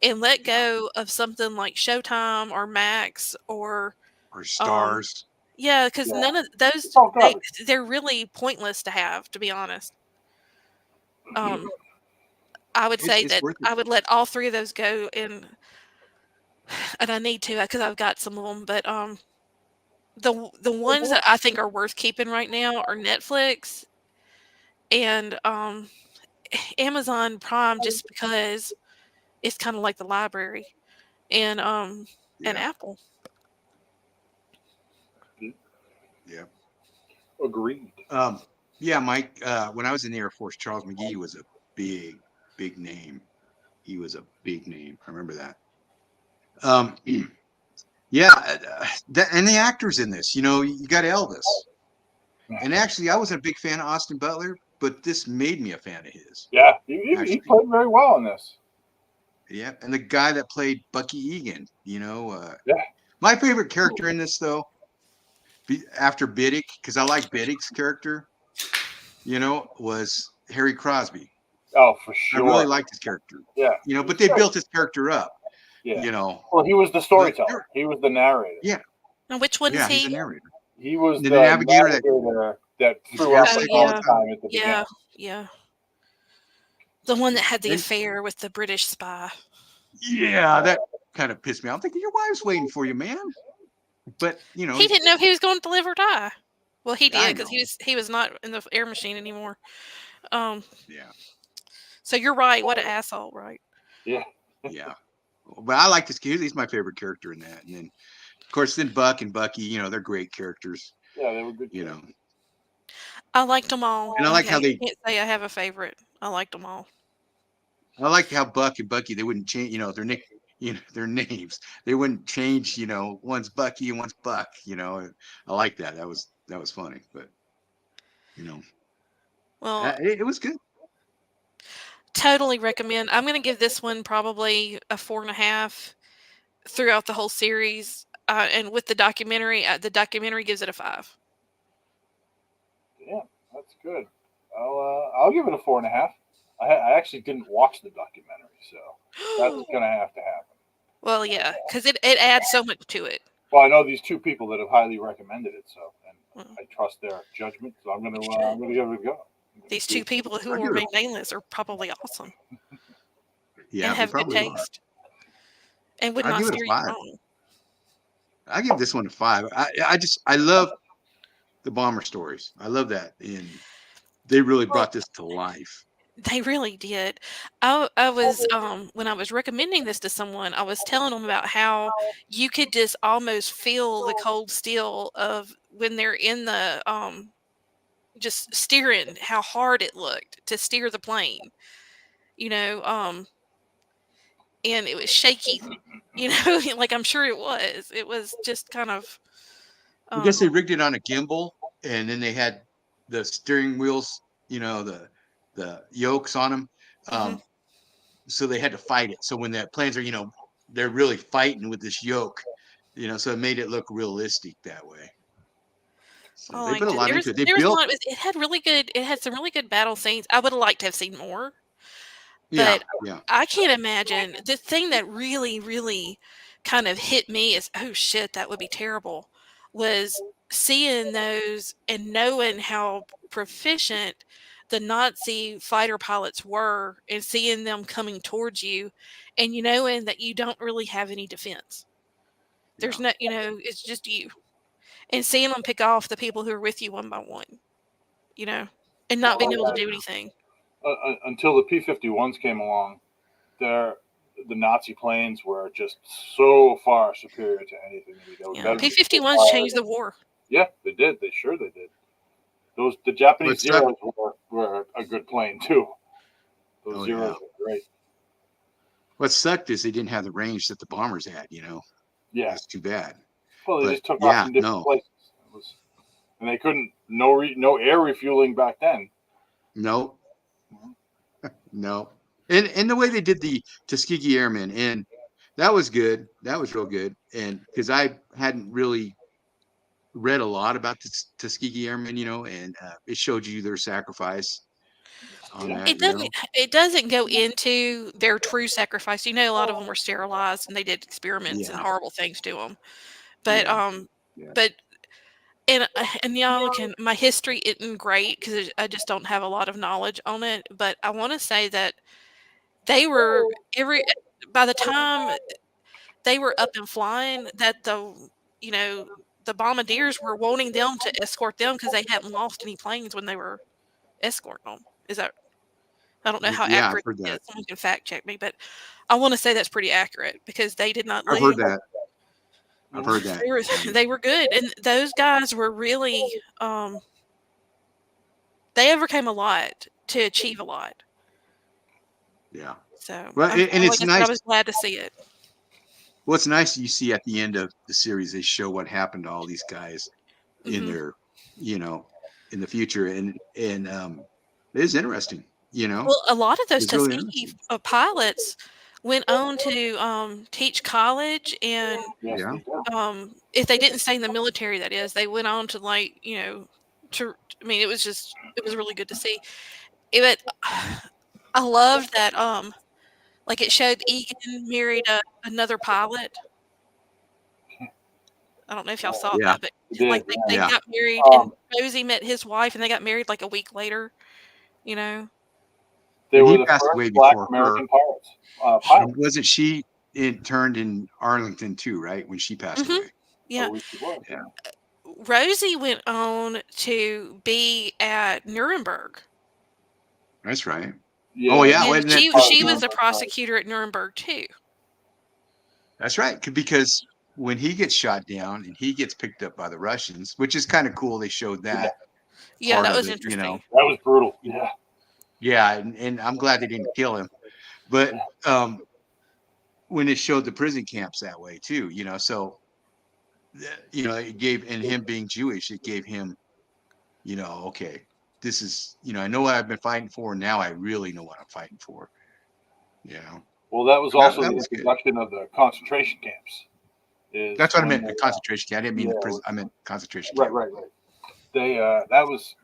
and let go of something like Showtime or Max or Stars. Yeah, because none of those all garbage. they're really pointless to have, to be honest. I would say It's that worth it. I would let all 3 of those go, and I need to because I've got some of them. But the ones that I think are worth keeping right now are Netflix and Amazon Prime, just because it's kind of like the library, and Apple. Yeah. Agreed. Yeah, Mike. When I was in the Air Force, Charles McGee was a big name. He was a big name. I remember that. Yeah, and the actors in this, you know, you got Elvis, and actually, I wasn't a big fan of Austin Butler, but this made me a fan of his. Yeah, he played very well in this. Yeah, and the guy that played Bucky Egan, you know, Yeah. My favorite character in this, though, after Biddick, because I like Biddick's character, you know, was Harry Crosby. Oh, for sure. I really liked his character. Yeah. You know, but they built his character up. Yeah. You know. Well, he was the storyteller. He was the narrator. Yeah. Now, which one is Yeah, he? he's the narrator. He was the the navigator that threw up Oh, all the time at the Yeah, beginning. yeah. The one that had the affair with the British spy. Yeah, that kind of pissed me off. I'm thinking, your wife's waiting for you, man. But, you know. He didn't know he was going to live or die. Well, he I did, because he was not in the air machine anymore. Yeah. So you're right. What an asshole, right? Yeah. Yeah. But I like this kid. He's my favorite character in that. And then, of course, then Buck and Bucky, you know, they're great characters. Yeah, they were good. You know. I liked them all. And I like how they can't say I have a favorite. I liked them all. I like how Buck and Bucky, they wouldn't change, you know, their names. They wouldn't change, you know, one's Bucky and one's Buck, you know. I like that. That was funny, but you know. Well, it was good. Totally recommend. I'm going to give this one probably a 4.5 throughout the whole series. And with the documentary gives it a 5. Yeah, that's good. I'll give it a 4.5. I actually didn't watch the documentary, so that's gonna have to happen. Well, yeah, because it adds so much to it. Well, I know these 2 people that have highly recommended it, so and I trust their judgment, so I'm gonna give it a go. These 2 people who will remain nameless are probably awesome. Yeah, and have good taste. And would not steer you wrong. I give this one a 5. I love the bomber stories. I love that, and they really brought this to life. They really did. I was when I was recommending this to someone, I was telling them about how you could just almost feel the cold steel of when they're in the just steering, how hard it looked to steer the plane. You know, and it was shaky. You know, like I'm sure it was. It was just kind of. I guess they rigged it on a gimbal, and then they had the steering wheels, you know, the yokes on them. So they had to fight it. So when the planes are, you know, they're really fighting with this yoke, you know, so it made it look realistic that way. So I they put liked a it. lot into it. They There was a built, lot. It had really good. It had some really good battle scenes. I would have liked to have seen more, yeah, but yeah, I can't imagine the thing that really, really kind of hit me is, oh shit, that would be terrible. Was seeing those and knowing how proficient the Nazi fighter pilots were, and seeing them coming towards you, and you knowing that you don't really have any defense. There's yeah. no, it's just you, and seeing them pick off the people who are with you one by one, you know, and not being able to do anything. Until the P-51s came along, the Nazi planes were just so far superior to anything that was Yeah, better. P-51s changed the war. Yeah, they did. They did. The Japanese What's that? Zeros were a good plane too. Those Oh, Zeros yeah. were great. What sucked is they didn't have the range that the bombers had. Yeah. That's too bad. Well, they But just took off yeah, from different no, places. And they couldn't no air refueling back then. no, no. And the way they did the Tuskegee Airmen, and that was good. That was real good. And because I hadn't really read a lot about the Tuskegee Airmen, and it showed you their sacrifice on Yeah. that. It doesn't go into their true sacrifice. A lot of them were sterilized and they did experiments and Yeah, horrible things to them. But yeah, yeah. but and y'all can, my history isn't great because I just don't have a lot of knowledge on it. But I want to say that they were by the time they were up and flying, that you know the bombardiers were wanting them to escort them because they hadn't lost any planes when they were escorting them. Is that, I don't know how Yeah, I've accurate heard it is. that. Someone can fact check me, but I want to say that's pretty accurate because they did not I've lose. heard that. I've heard that. They were they were good, and those guys were really they overcame a lot to achieve a lot. Yeah. So Well, and like it's I said, I nice. was glad to see it. What's nice, you see at the end of the series, they show what happened to all these guys in Hmm. their, in the future, and it is interesting. Well, a lot of those It's really Tuskegee interesting. pilots went on to teach college, and Yes, Yeah. they did. if they didn't stay in the military, that is, they went on to to. I mean, it was really good to see. But I loved that like it showed Egan married another pilot. I don't know if y'all saw Yeah. that, but They did. like they Yeah. got married, and Um, Rosie met his wife, and they got married like a week later. You know, they And were he the passed first away Black before her. American pilots. And wasn't she interned in Arlington too, right? When she passed hmm away. I yeah. wish it was. Yeah. Rosie went on to be at Nuremberg, That's right. Oh Yeah, yeah. no, and Wasn't that she no, was a prosecutor at Nuremberg too. That's right. Because when he gets shot down and he gets picked up by the Russians, which is kind of cool, they showed that Yeah, part that of was it. interesting. that was brutal. Yeah, Yeah, and I'm glad they didn't kill him. But when it showed the prison camps that way too, so it gave, and him being Jewish, it gave him, okay, this is, I know what I've been fighting for. Now I really know what I'm fighting for. You know, well, that was that also that the was good. introduction of the concentration camps. Is That's what I when meant. The concentration camp. I didn't mean yeah, the prison. I meant concentration right, camp. right, right. They that was,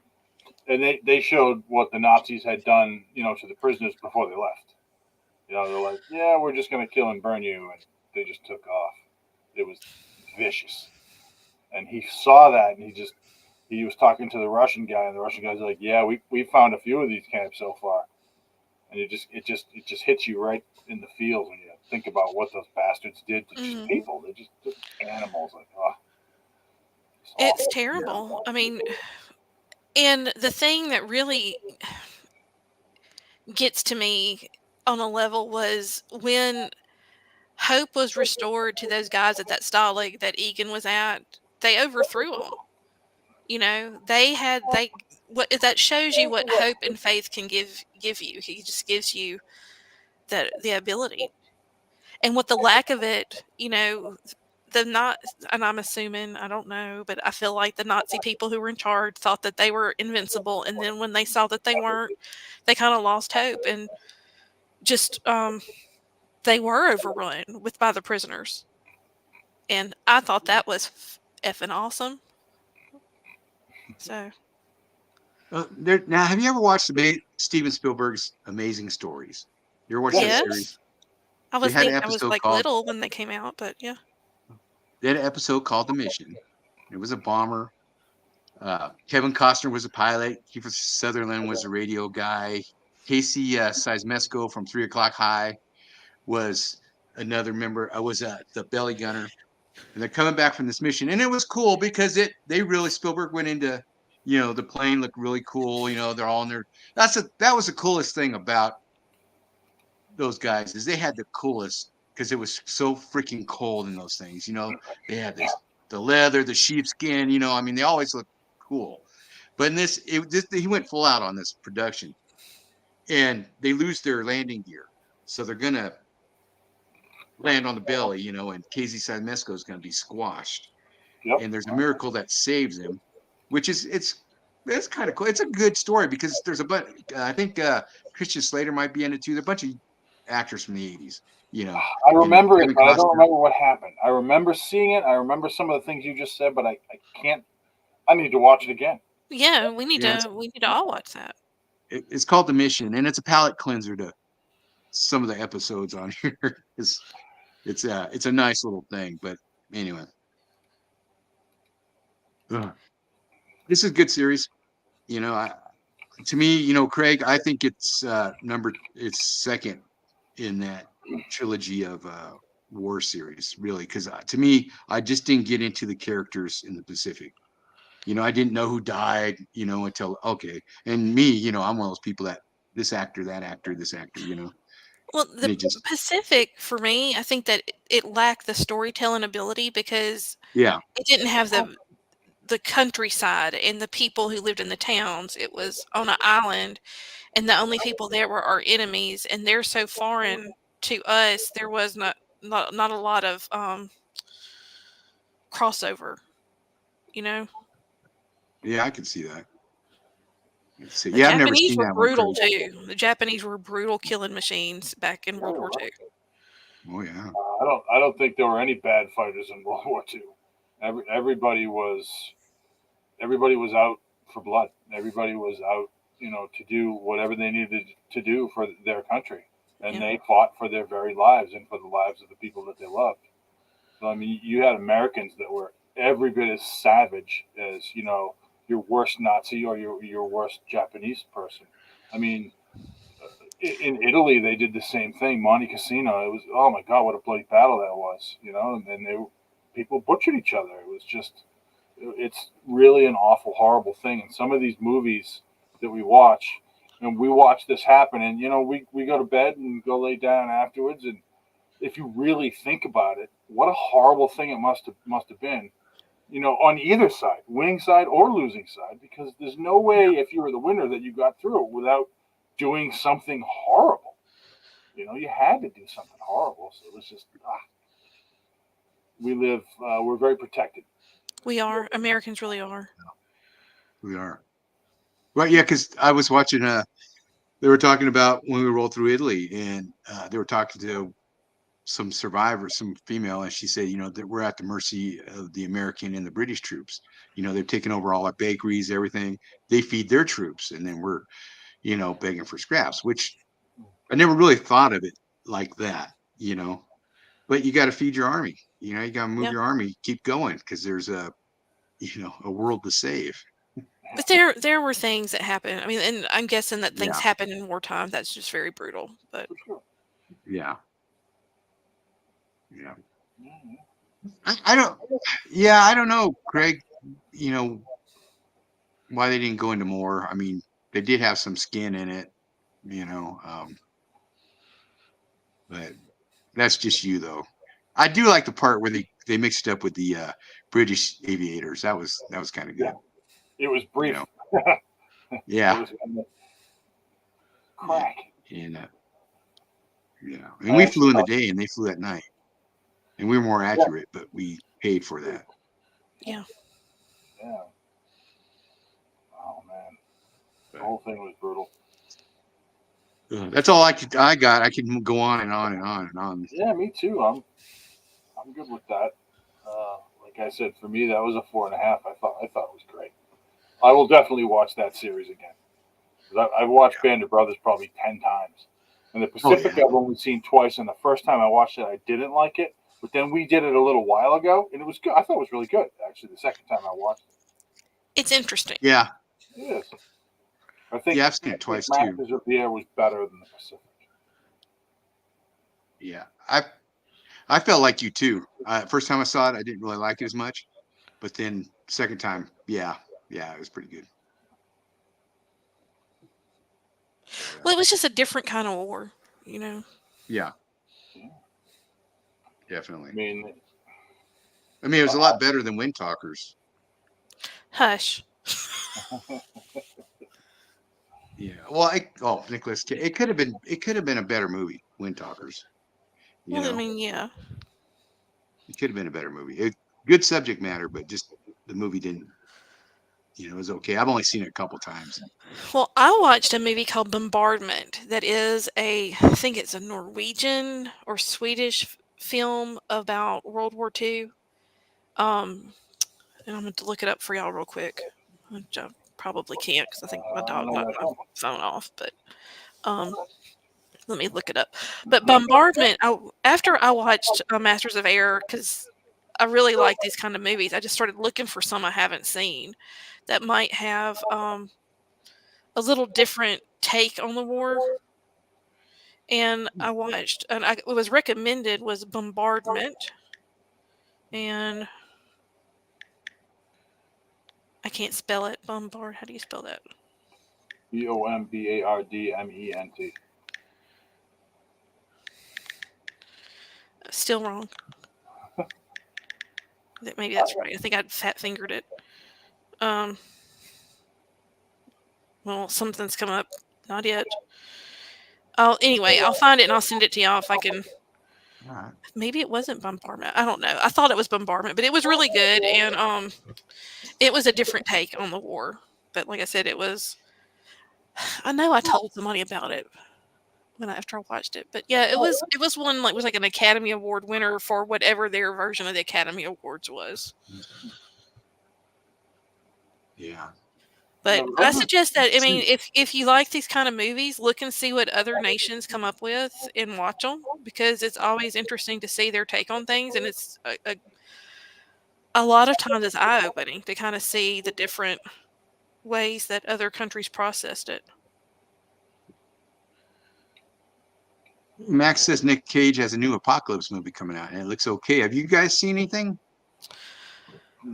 and they showed what the Nazis had done, to the prisoners before they left. They're like, yeah, we're just gonna kill and burn you, and they just took off. It was vicious, and he saw that, and he was talking to the Russian guy, and the Russian guy's like, yeah, we found a few of these camps so far, and it just hits you right in the feels when you think about what those bastards did to just Mhm. people. They're just animals. Like, oh, It's awful. terrible. I mean, and the thing that really gets to me on a level was when hope was restored to those guys at that Stalag that Egan was at. They overthrew them. They what that shows you what hope and faith can give you. He just gives you the ability, and what the lack of it, the not, and I'm assuming, I don't know, but I feel like the Nazi people who were in charge thought that they were invincible, and then when they saw that they weren't, they kind of lost hope, and just they were overrun by the prisoners, and I thought that was effing awesome. So Now, have you ever watched Steven Spielberg's Amazing Stories? You ever watched that series? yes, I They was had an thinking I was episode like called little when they came out, but yeah. they had an episode called The Mission. It was a bomber. Kevin Costner was a pilot. Kiefer Sutherland was a radio guy. Casey Seismesco from 3 O'Clock High was another member. I was the belly gunner, and they're coming back from this mission, and it was cool because Spielberg went into, the plane looked really cool. They're all in there. That was the coolest thing about those guys is they had the coolest because it was so freaking cold in those things. They had the leather, the sheepskin. I mean, they always look cool. But in he went full out on this production, and they lose their landing gear, so they're gonna land on the belly, and Casey Siemesco is gonna be squashed. Yep. And there's a miracle that saves him, which is it's kind of cool. It's a good story because there's a bunch. I think Christian Slater might be in it too. There's a bunch of actors from the 80s. I remember it, Kevin but I don't Costner. remember what happened. I remember seeing it. I remember some of the things you just said, but I can't. I need to watch it again. Yeah, we need Yeah, to all watch that. It's called The Mission, and it's a palate cleanser to some of the episodes on here. It's a nice little thing, but anyway. This is a good series. To me, Craig, I think it's second in that trilogy of war series, really, because to me, I just didn't get into the characters in the Pacific. I didn't know who died, until okay. And me, I'm one of those people that this actor, that actor, this actor, Well, and the it just Pacific for me, I think that it lacked the storytelling ability because yeah. it didn't have the countryside and the people who lived in the towns. It was on an island, and the only people there were our enemies, and they're so foreign to us. There was not a lot of crossover, you know. Yeah, I can see that. The Yeah, I've never Japanese seen were that one, brutal Craig. too. The Japanese were brutal killing machines back in World War II. Oh yeah. I don't think there were any bad fighters in World War II. Everybody was out for blood. Everybody was out, to do whatever they needed to do for their country, and they fought for their very lives and for the lives of the people that they loved. So I mean, you had Americans that were every bit as savage as your worst Nazi or your worst Japanese person. I mean, in Italy, they did the same thing. Monte Cassino. It was, oh my God, what a bloody battle that was. And people butchered each other. It was just, it's really an awful, horrible thing. And some of these movies that we watch, and we watch this happen, and we go to bed and go lay down afterwards. And if you really think about it, what a horrible thing it must have been. On either side, winning side or losing side, because there's no way if you were the winner that you got through it without doing something horrible. You had to do something horrible. So it was just, we're very protected. We are. Americans really are. We are. Well, yeah, because I was watching. They were talking about when we rolled through Italy, and they were talking to some survivors, some female, and she said, that we're at the mercy of the American and the British troops. They've taken over all our bakeries, everything. They feed their troops, and then we're, begging for scraps. Which I never really thought of it like that, But you got to feed your army. You got to move your army, keep going, because there's a world to save. But there were things that happened. I mean, and I'm guessing that things happen in wartime. That's just very brutal. But yeah. I don't. Yeah, I don't know, Craig. Why they didn't go into more. I mean, they did have some skin in it, but that's just you, though. I do like the part where they mixed it up with the British aviators. That was kind of good. It was brief. Yeah. It was crack. And and we flew in the day and they flew at night, and we were more accurate, but we paid for that. Yeah. Oh man, the whole thing was brutal. That's all I got. I can go on and on and on and on. Yeah, me too. I'm good with that. Like I said, for me, that was a 4.5. I thought it was great. I will definitely watch that series again. I've watched Band of Brothers probably 10 times. And the Pacific I've only seen twice. And the first time I watched it, I didn't like it. But then we did it a little while ago, and it was good. I thought it was really good, actually, the second time I watched it. It's interesting. Yeah. It is. I think I've seen it twice, too. Masters of the Air was better than the Pacific. Yeah. I felt like you, too. First time I saw it, I didn't really like it as much. But then second time, yeah, it was pretty good. Well, it was just a different kind of war, you know. Yeah. Definitely. I mean, it was a lot better than Wind Talkers. Hush. Yeah. Well, Nicholas, it could have been a better movie, Wind Talkers. Well, I mean, yeah. It could have been a better movie. Good subject matter, but just the movie didn't. It was okay. I've only seen it a couple times. Well, I watched a movie called Bombardment that is I think it's a Norwegian or Swedish film about World War II. And I'm going to look it up for y'all real quick. Which I probably can't because I think my dog knocked my phone off. But let me look it up. But Bombardment, after I watched Masters of Air, because I really like these kind of movies, I just started looking for some I haven't seen that might have a little different take on the war. And I watched, and what was recommended was Bombardment. And I can't spell it. Bombard. How do you spell that? Bombardment. Still wrong. Maybe that's right. I think I fat fingered it. Well, something's come up. Not yet. Anyway, I'll find it and I'll send it to y'all if I can. Maybe it wasn't Bombardment. I don't know. I thought it was Bombardment, but it was really good, and it was a different take on the war. But like I said, it was. I know I told somebody about it after I watched it, but yeah, it was one was like an Academy Award winner for whatever their version of the Academy Awards was. Yeah. But I suggest that, I mean, if you like these kind of movies, look and see what other nations come up with and watch them, because it's always interesting to see their take on things, and it's a lot of times it's eye-opening to kind of see the different ways that other countries processed it. Max says Nick Cage has a new Apocalypse movie coming out, and it looks okay. Have you guys seen anything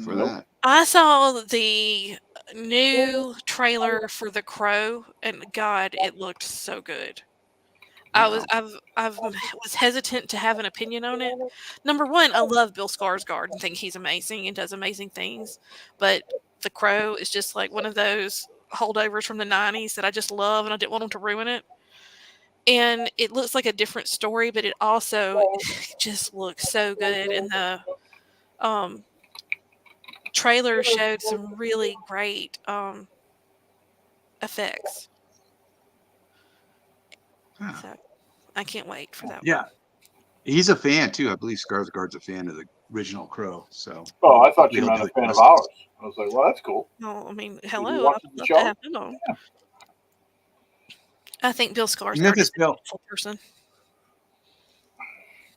for that? I saw the new trailer for The Crow, and God, it looked so good. I was hesitant to have an opinion on it. Number one, I love Bill Skarsgård and think he's amazing and does amazing things, but The Crow is just like one of those holdovers from the 90s that I just love, and I didn't want them to ruin it. And it looks like a different story, but it also just looks so good. And the trailer showed some really great effects. Huh. So I can't wait for that. Yeah. He's a fan too. I believe Skarsgård's a fan of the original Crow. So. Oh, I thought you meant a fan of ours. I was like, well, that's cool. No, I mean, hello. I'd love to have him on. Yeah. I think Bill Skarsgård is a beautiful person.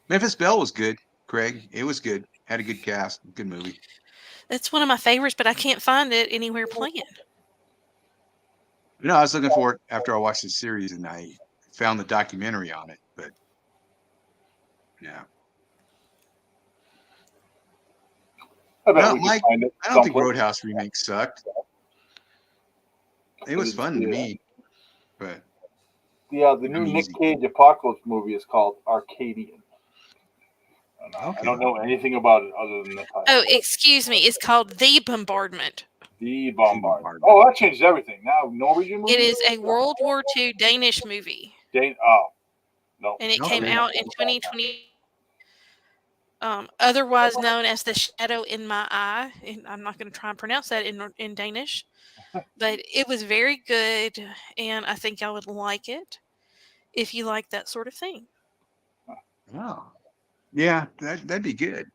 Memphis Belle was good, Craig. It was good. Had a good cast. Good movie. It's one of my favorites, but I can't find it anywhere playing. I was looking for it after I watched the series, and I found the documentary on it. But yeah, Mike, I don't think Roadhouse remake sucked. It was fun to me, but yeah, the new Nick Cage Apocalypse movie is called Arcadian. I don't know anything about it other than the title. Oh, excuse me. It's called The Bombardment. The Bombardment. Oh, that changed everything. Now, Norwegian movie? It is a World War II Danish movie. No. And it came out in 2020. Otherwise known as The Shadow in My Eye. And I'm not going to try and pronounce that in Danish. But it was very good, and I think I would like it if you like that sort of thing. Oh. Yeah, that'd be good.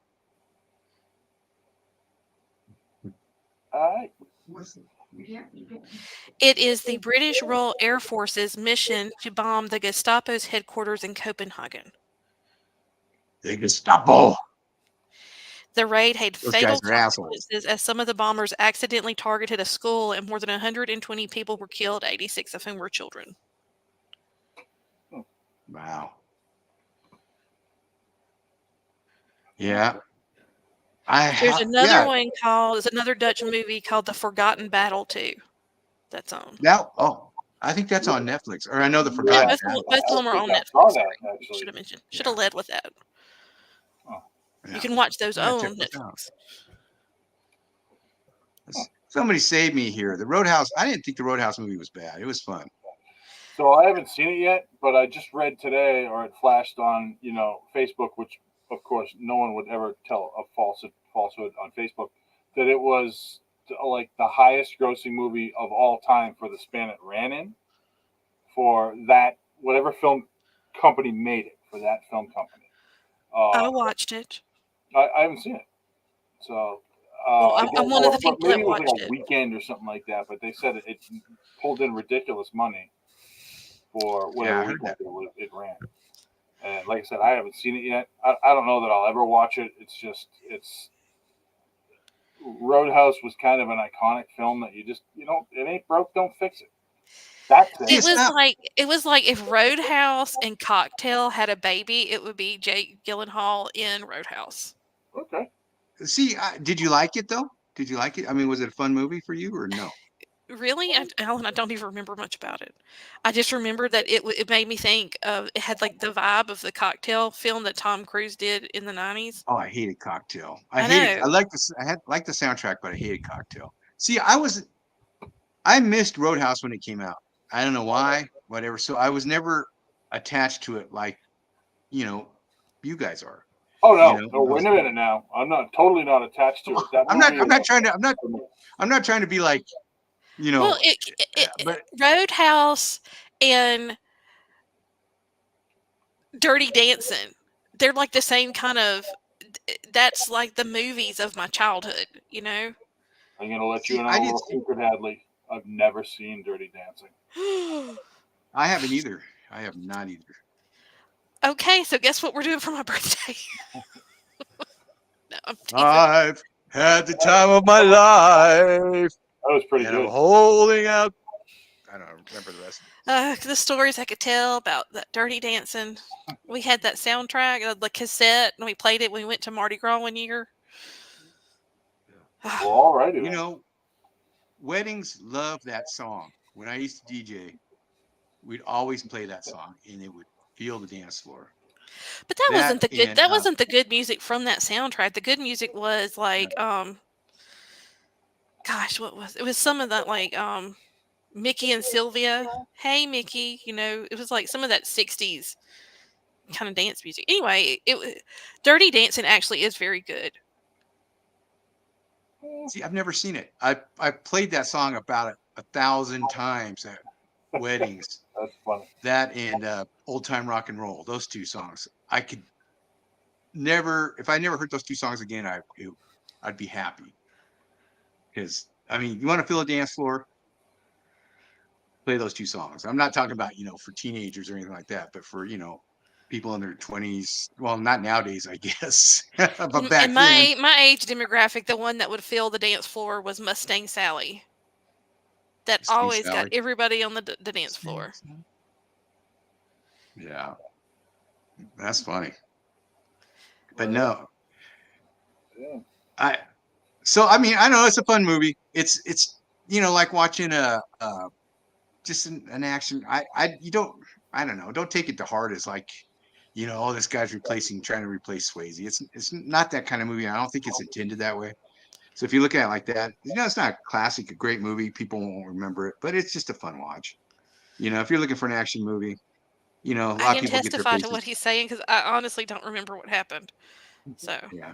right. It is the British Royal Air Force's mission to bomb the Gestapo's headquarters in Copenhagen. The Gestapo. The raid had Those fatal guys are assholes. consequences as some of the bombers accidentally targeted a school and more than 120 people were killed, 86 of whom were children. Wow. Yeah. There's another Dutch movie called The Forgotten Battle too. That's on. I think that's on Netflix. Or I know The Forgotten Battle. Both of them are on I Netflix. saw that, Sorry. actually. Should have mentioned. Should have led with that. Yeah. You can watch those Yeah, on check those Netflix. Somebody saved me here. The Roadhouse. I didn't think the Roadhouse movie was bad. It was fun. So I haven't seen it yet, but I just read today, or it flashed on, Facebook, which of course no one would ever tell a falsehood on Facebook, that it was like the highest grossing movie of all time for the span it ran in, for that whatever film company made it, for that film company. I watched it. I haven't seen it, so I'm one of the people maybe that it was watched like a it. weekend or something like that. But they said it pulled in ridiculous money for whatever weekend it ran. And like I said, I haven't seen it yet. I don't know that I'll ever watch it. It's Roadhouse was kind of an iconic film that it ain't broke, don't fix it. That's it. It was like if Roadhouse and Cocktail had a baby, it would be Jake Gyllenhaal in Roadhouse. Okay. See, did you like it though? Did you like it? I mean, was it a fun movie for you or no? Really, Alan, I don't even remember much about it. I just remember that it made me think of, it had like the vibe of the Cocktail film that Tom Cruise did in the 90s. Oh, I hated Cocktail. I know. I liked this. I liked the soundtrack, but I hated Cocktail. See, I missed Roadhouse when it came out. I don't know why, whatever. So I was never attached to it like, you guys are. Oh no, wait a minute now. I'm totally not attached to it. I'm not trying to be like, Well, but Roadhouse and Dirty Dancing, they're like the same kind of. That's like the movies of my childhood, I'm gonna let you know a little secret, Hadley. I've never seen Dirty Dancing. I haven't either. I have not either. Okay, so guess what we're doing for my birthday? No, I'm teasing. I've had the time of my life. That was pretty and good. I'm holding out. I don't remember the rest of it. The stories I could tell about that Dirty Dancing. We had that soundtrack, the cassette, and we played it when we went to Mardi Gras one year. Well, all righty. Weddings love that song. When I used to DJ, we'd always play that song, and it would feel the dance floor. But that wasn't the good. That wasn't the good music from that soundtrack. The good music was like, gosh, what was it? Was some of that like Mickey and Sylvia. Hey, Mickey. It was like some of that 60s kind of dance music. Anyway, Dirty Dancing actually is very good. See, I've never seen it. I played that song about 1,000 times at weddings. That's funny. That and Old Time Rock and Roll. Those two songs. I could never, if I never heard those two songs again, I'd be happy. Because, I mean, you want to feel a dance floor? Play those two songs. I'm not talking about, for teenagers or anything like that, but for, people in their 20s. Well, not nowadays, I guess. But back in then. My age demographic, the one that would fill the dance floor was Mustang Sally. That Mustang always Sally. got everybody on the dance floor. Yeah. That's funny. But no. Yeah. I know it's a fun movie. It's like watching just an action. I don't know. Don't take it to heart as like, this guy's trying to replace Swayze. It's not that kind of movie. I don't think it's intended that way. So if you look at it like that, it's not a classic, a great movie. People won't remember it, but it's just a fun watch. If you're looking for an action movie, a lot of people get their I can testify to what he's saying because I honestly don't remember what happened. So yeah.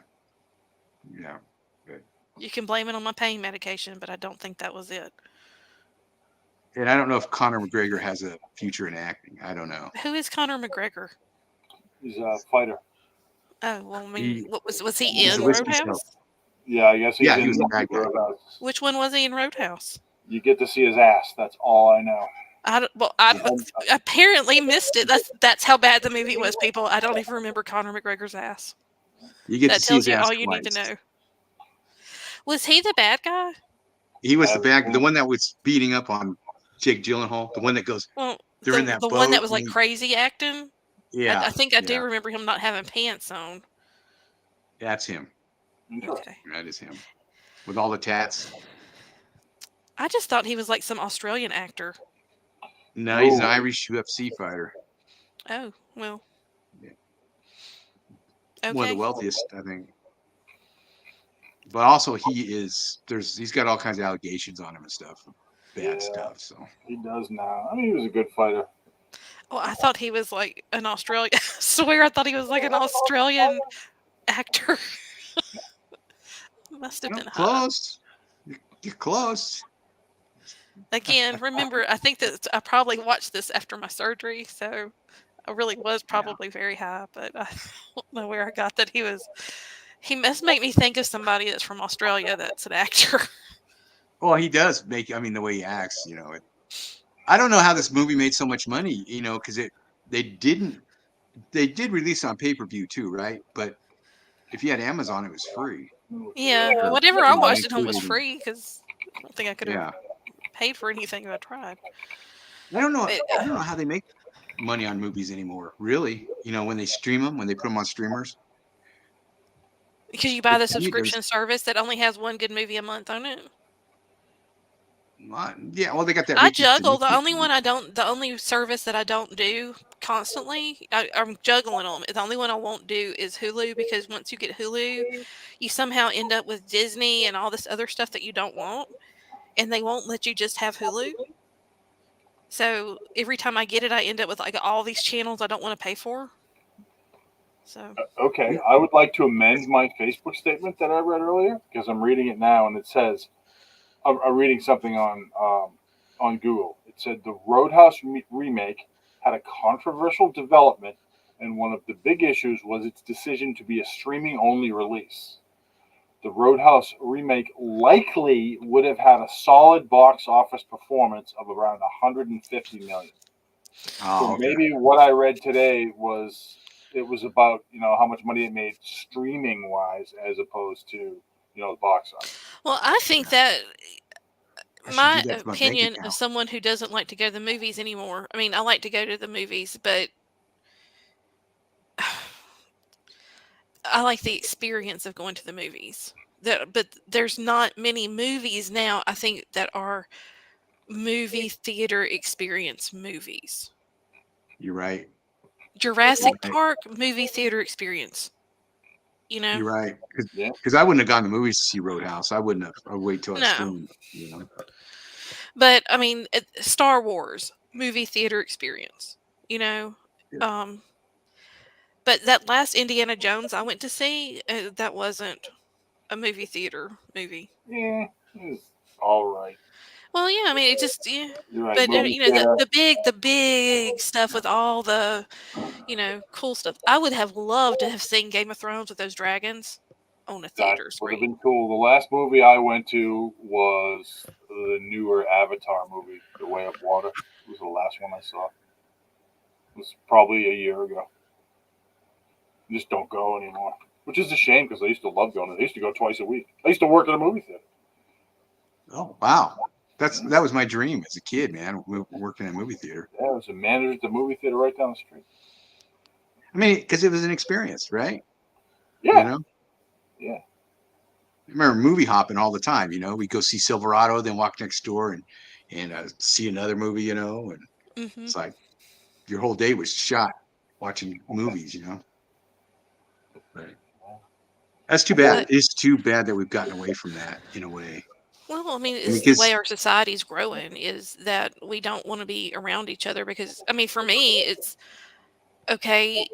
Good. You can blame it on my pain medication, but I don't think that was it. And I don't know if Conor McGregor has a future in acting. I don't know. Who is Conor McGregor? He's a fighter. Oh well, I mean, was he he's in a whiskey Roadhouse? Yeah, I guess he's Yeah, in he was the bad guy. Roadhouse. Which one was he in Roadhouse? You get to see his ass. That's all I know. I apparently missed it. That's how bad the movie was, people. I don't even remember Conor McGregor's ass. You get That to see his tells you ass all you need to twice. know. Was he the bad guy? He was the one that was beating up on Jake Gyllenhaal, the one that goes, Well, they're in that the boat. one that was like crazy acting. Yeah, I think I do remember him not having pants on. That's him. Okay. That is him. With all the tats. I just thought he was like some Australian actor. No, he's an Irish UFC fighter. Oh, well. Yeah. Okay. One of the wealthiest, I think. But also he's got all kinds of allegations on him and stuff. Bad stuff. So he does now. I mean, he was a good fighter. Well, I thought he was like an Australian. I swear I thought he was like an Australian actor. Must have been close. You're close. Again, remember, I think that I probably watched this after my surgery, so I really was probably very high, but I don't know where I got that he was. He must make me think of somebody that's from Australia that's an actor. Well, he does make, I mean, the way he acts, I don't know how this movie made so much money, because they did release on pay-per-view too, right? But if you had Amazon, it was free. Yeah, whatever I watched at home was free because I don't think I could have paid for anything if I tried. I don't know how they make money on movies anymore, really. When they stream them, when they put them on streamers. Because you buy the subscription service that only has one good movie a month on it. Yeah, well, they got that. I juggle. The only service that I don't do constantly, I'm juggling them. The only one I won't do is Hulu, because once you get Hulu, you somehow end up with Disney and all this other stuff that you don't want, and they won't let you just have Hulu. So every time I get it, I end up with like all these channels I don't want to pay for. So okay, I would like to amend my Facebook statement that I read earlier, because I'm reading it now, and it says, I'm reading something on Google. It said the Roadhouse remake had a controversial development, and one of the big issues was its decision to be a streaming-only release. The Roadhouse remake likely would have had a solid box office performance of around $150 million. So maybe what I read today was about how much money it made streaming wise as opposed to the box office. Well, I think that my opinion of someone who doesn't like to go to the movies anymore. I mean, I like to go to the movies, but I like the experience of going to the movies. But there's not many movies now, I think, that are movie theater experience movies. You're right. Jurassic Park, movie theater experience. You're right. Because I wouldn't have gone to the movies to see Roadhouse. I wouldn't have. I'd wait till it streamed. But I mean, Star Wars, movie theater experience. But that last Indiana Jones I went to see, that wasn't a movie theater movie. Yeah, it's all right. Well, yeah, I mean, it just, yeah. Right. But, the big stuff with all the, cool stuff. I would have loved to have seen Game of Thrones with those dragons on a theater screen. Would have been cool. The last movie I went to was the newer Avatar movie, The Way of Water. It was the last one I saw. It was probably a year ago. I just don't go anymore, which is a shame because I used to love going. I used to go twice a week. I used to work at a movie theater. Oh, wow. That was my dream as a kid, man. Working in a movie theater. Yeah, I was a manager at the movie theater right down the street. I mean, because it was an experience, right? Yeah. Yeah. I remember movie hopping all the time. We'd go see Silverado, then walk next door and see another movie. And it's like your whole day was shot watching movies. Right. That's too bad. It's too bad that we've gotten away from that in a way. Well, I mean, it's the way our society's growing is that we don't want to be around each other because, I mean, for me, it's okay.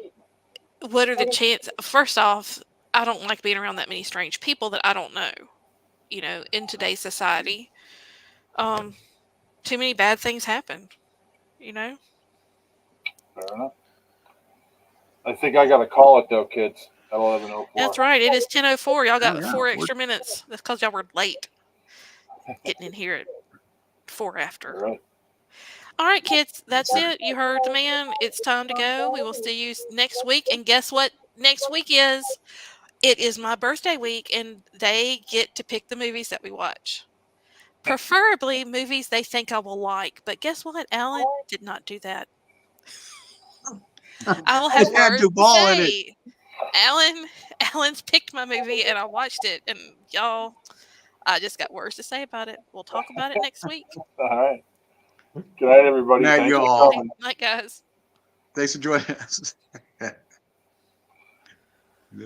What are the chances? First off, I don't like being around that many strange people that I don't know, in today's society. Too many bad things happen, Fair enough. I think I got to call it though, kids. At 11:04. That's right. It is 10:04. Y'all got Oh, yeah. 4 extra minutes. That's because y'all were late getting in here at 4 after. All right. All right, kids. That's it. You heard the man. It's time to go. We will see you next week. And guess what next week is? It is my birthday week, and they get to pick the movies that we watch. Preferably movies they think I will like. But guess what? Alan did not do that. I will have It had words to Duvall in it. say. Alan's picked my movie, and I watched it. And y'all, I just got words to say about it. We'll talk about it next week. All right. Good night, everybody. Night, Thanks for y'all. coming. Night, guys. Thanks for joining us.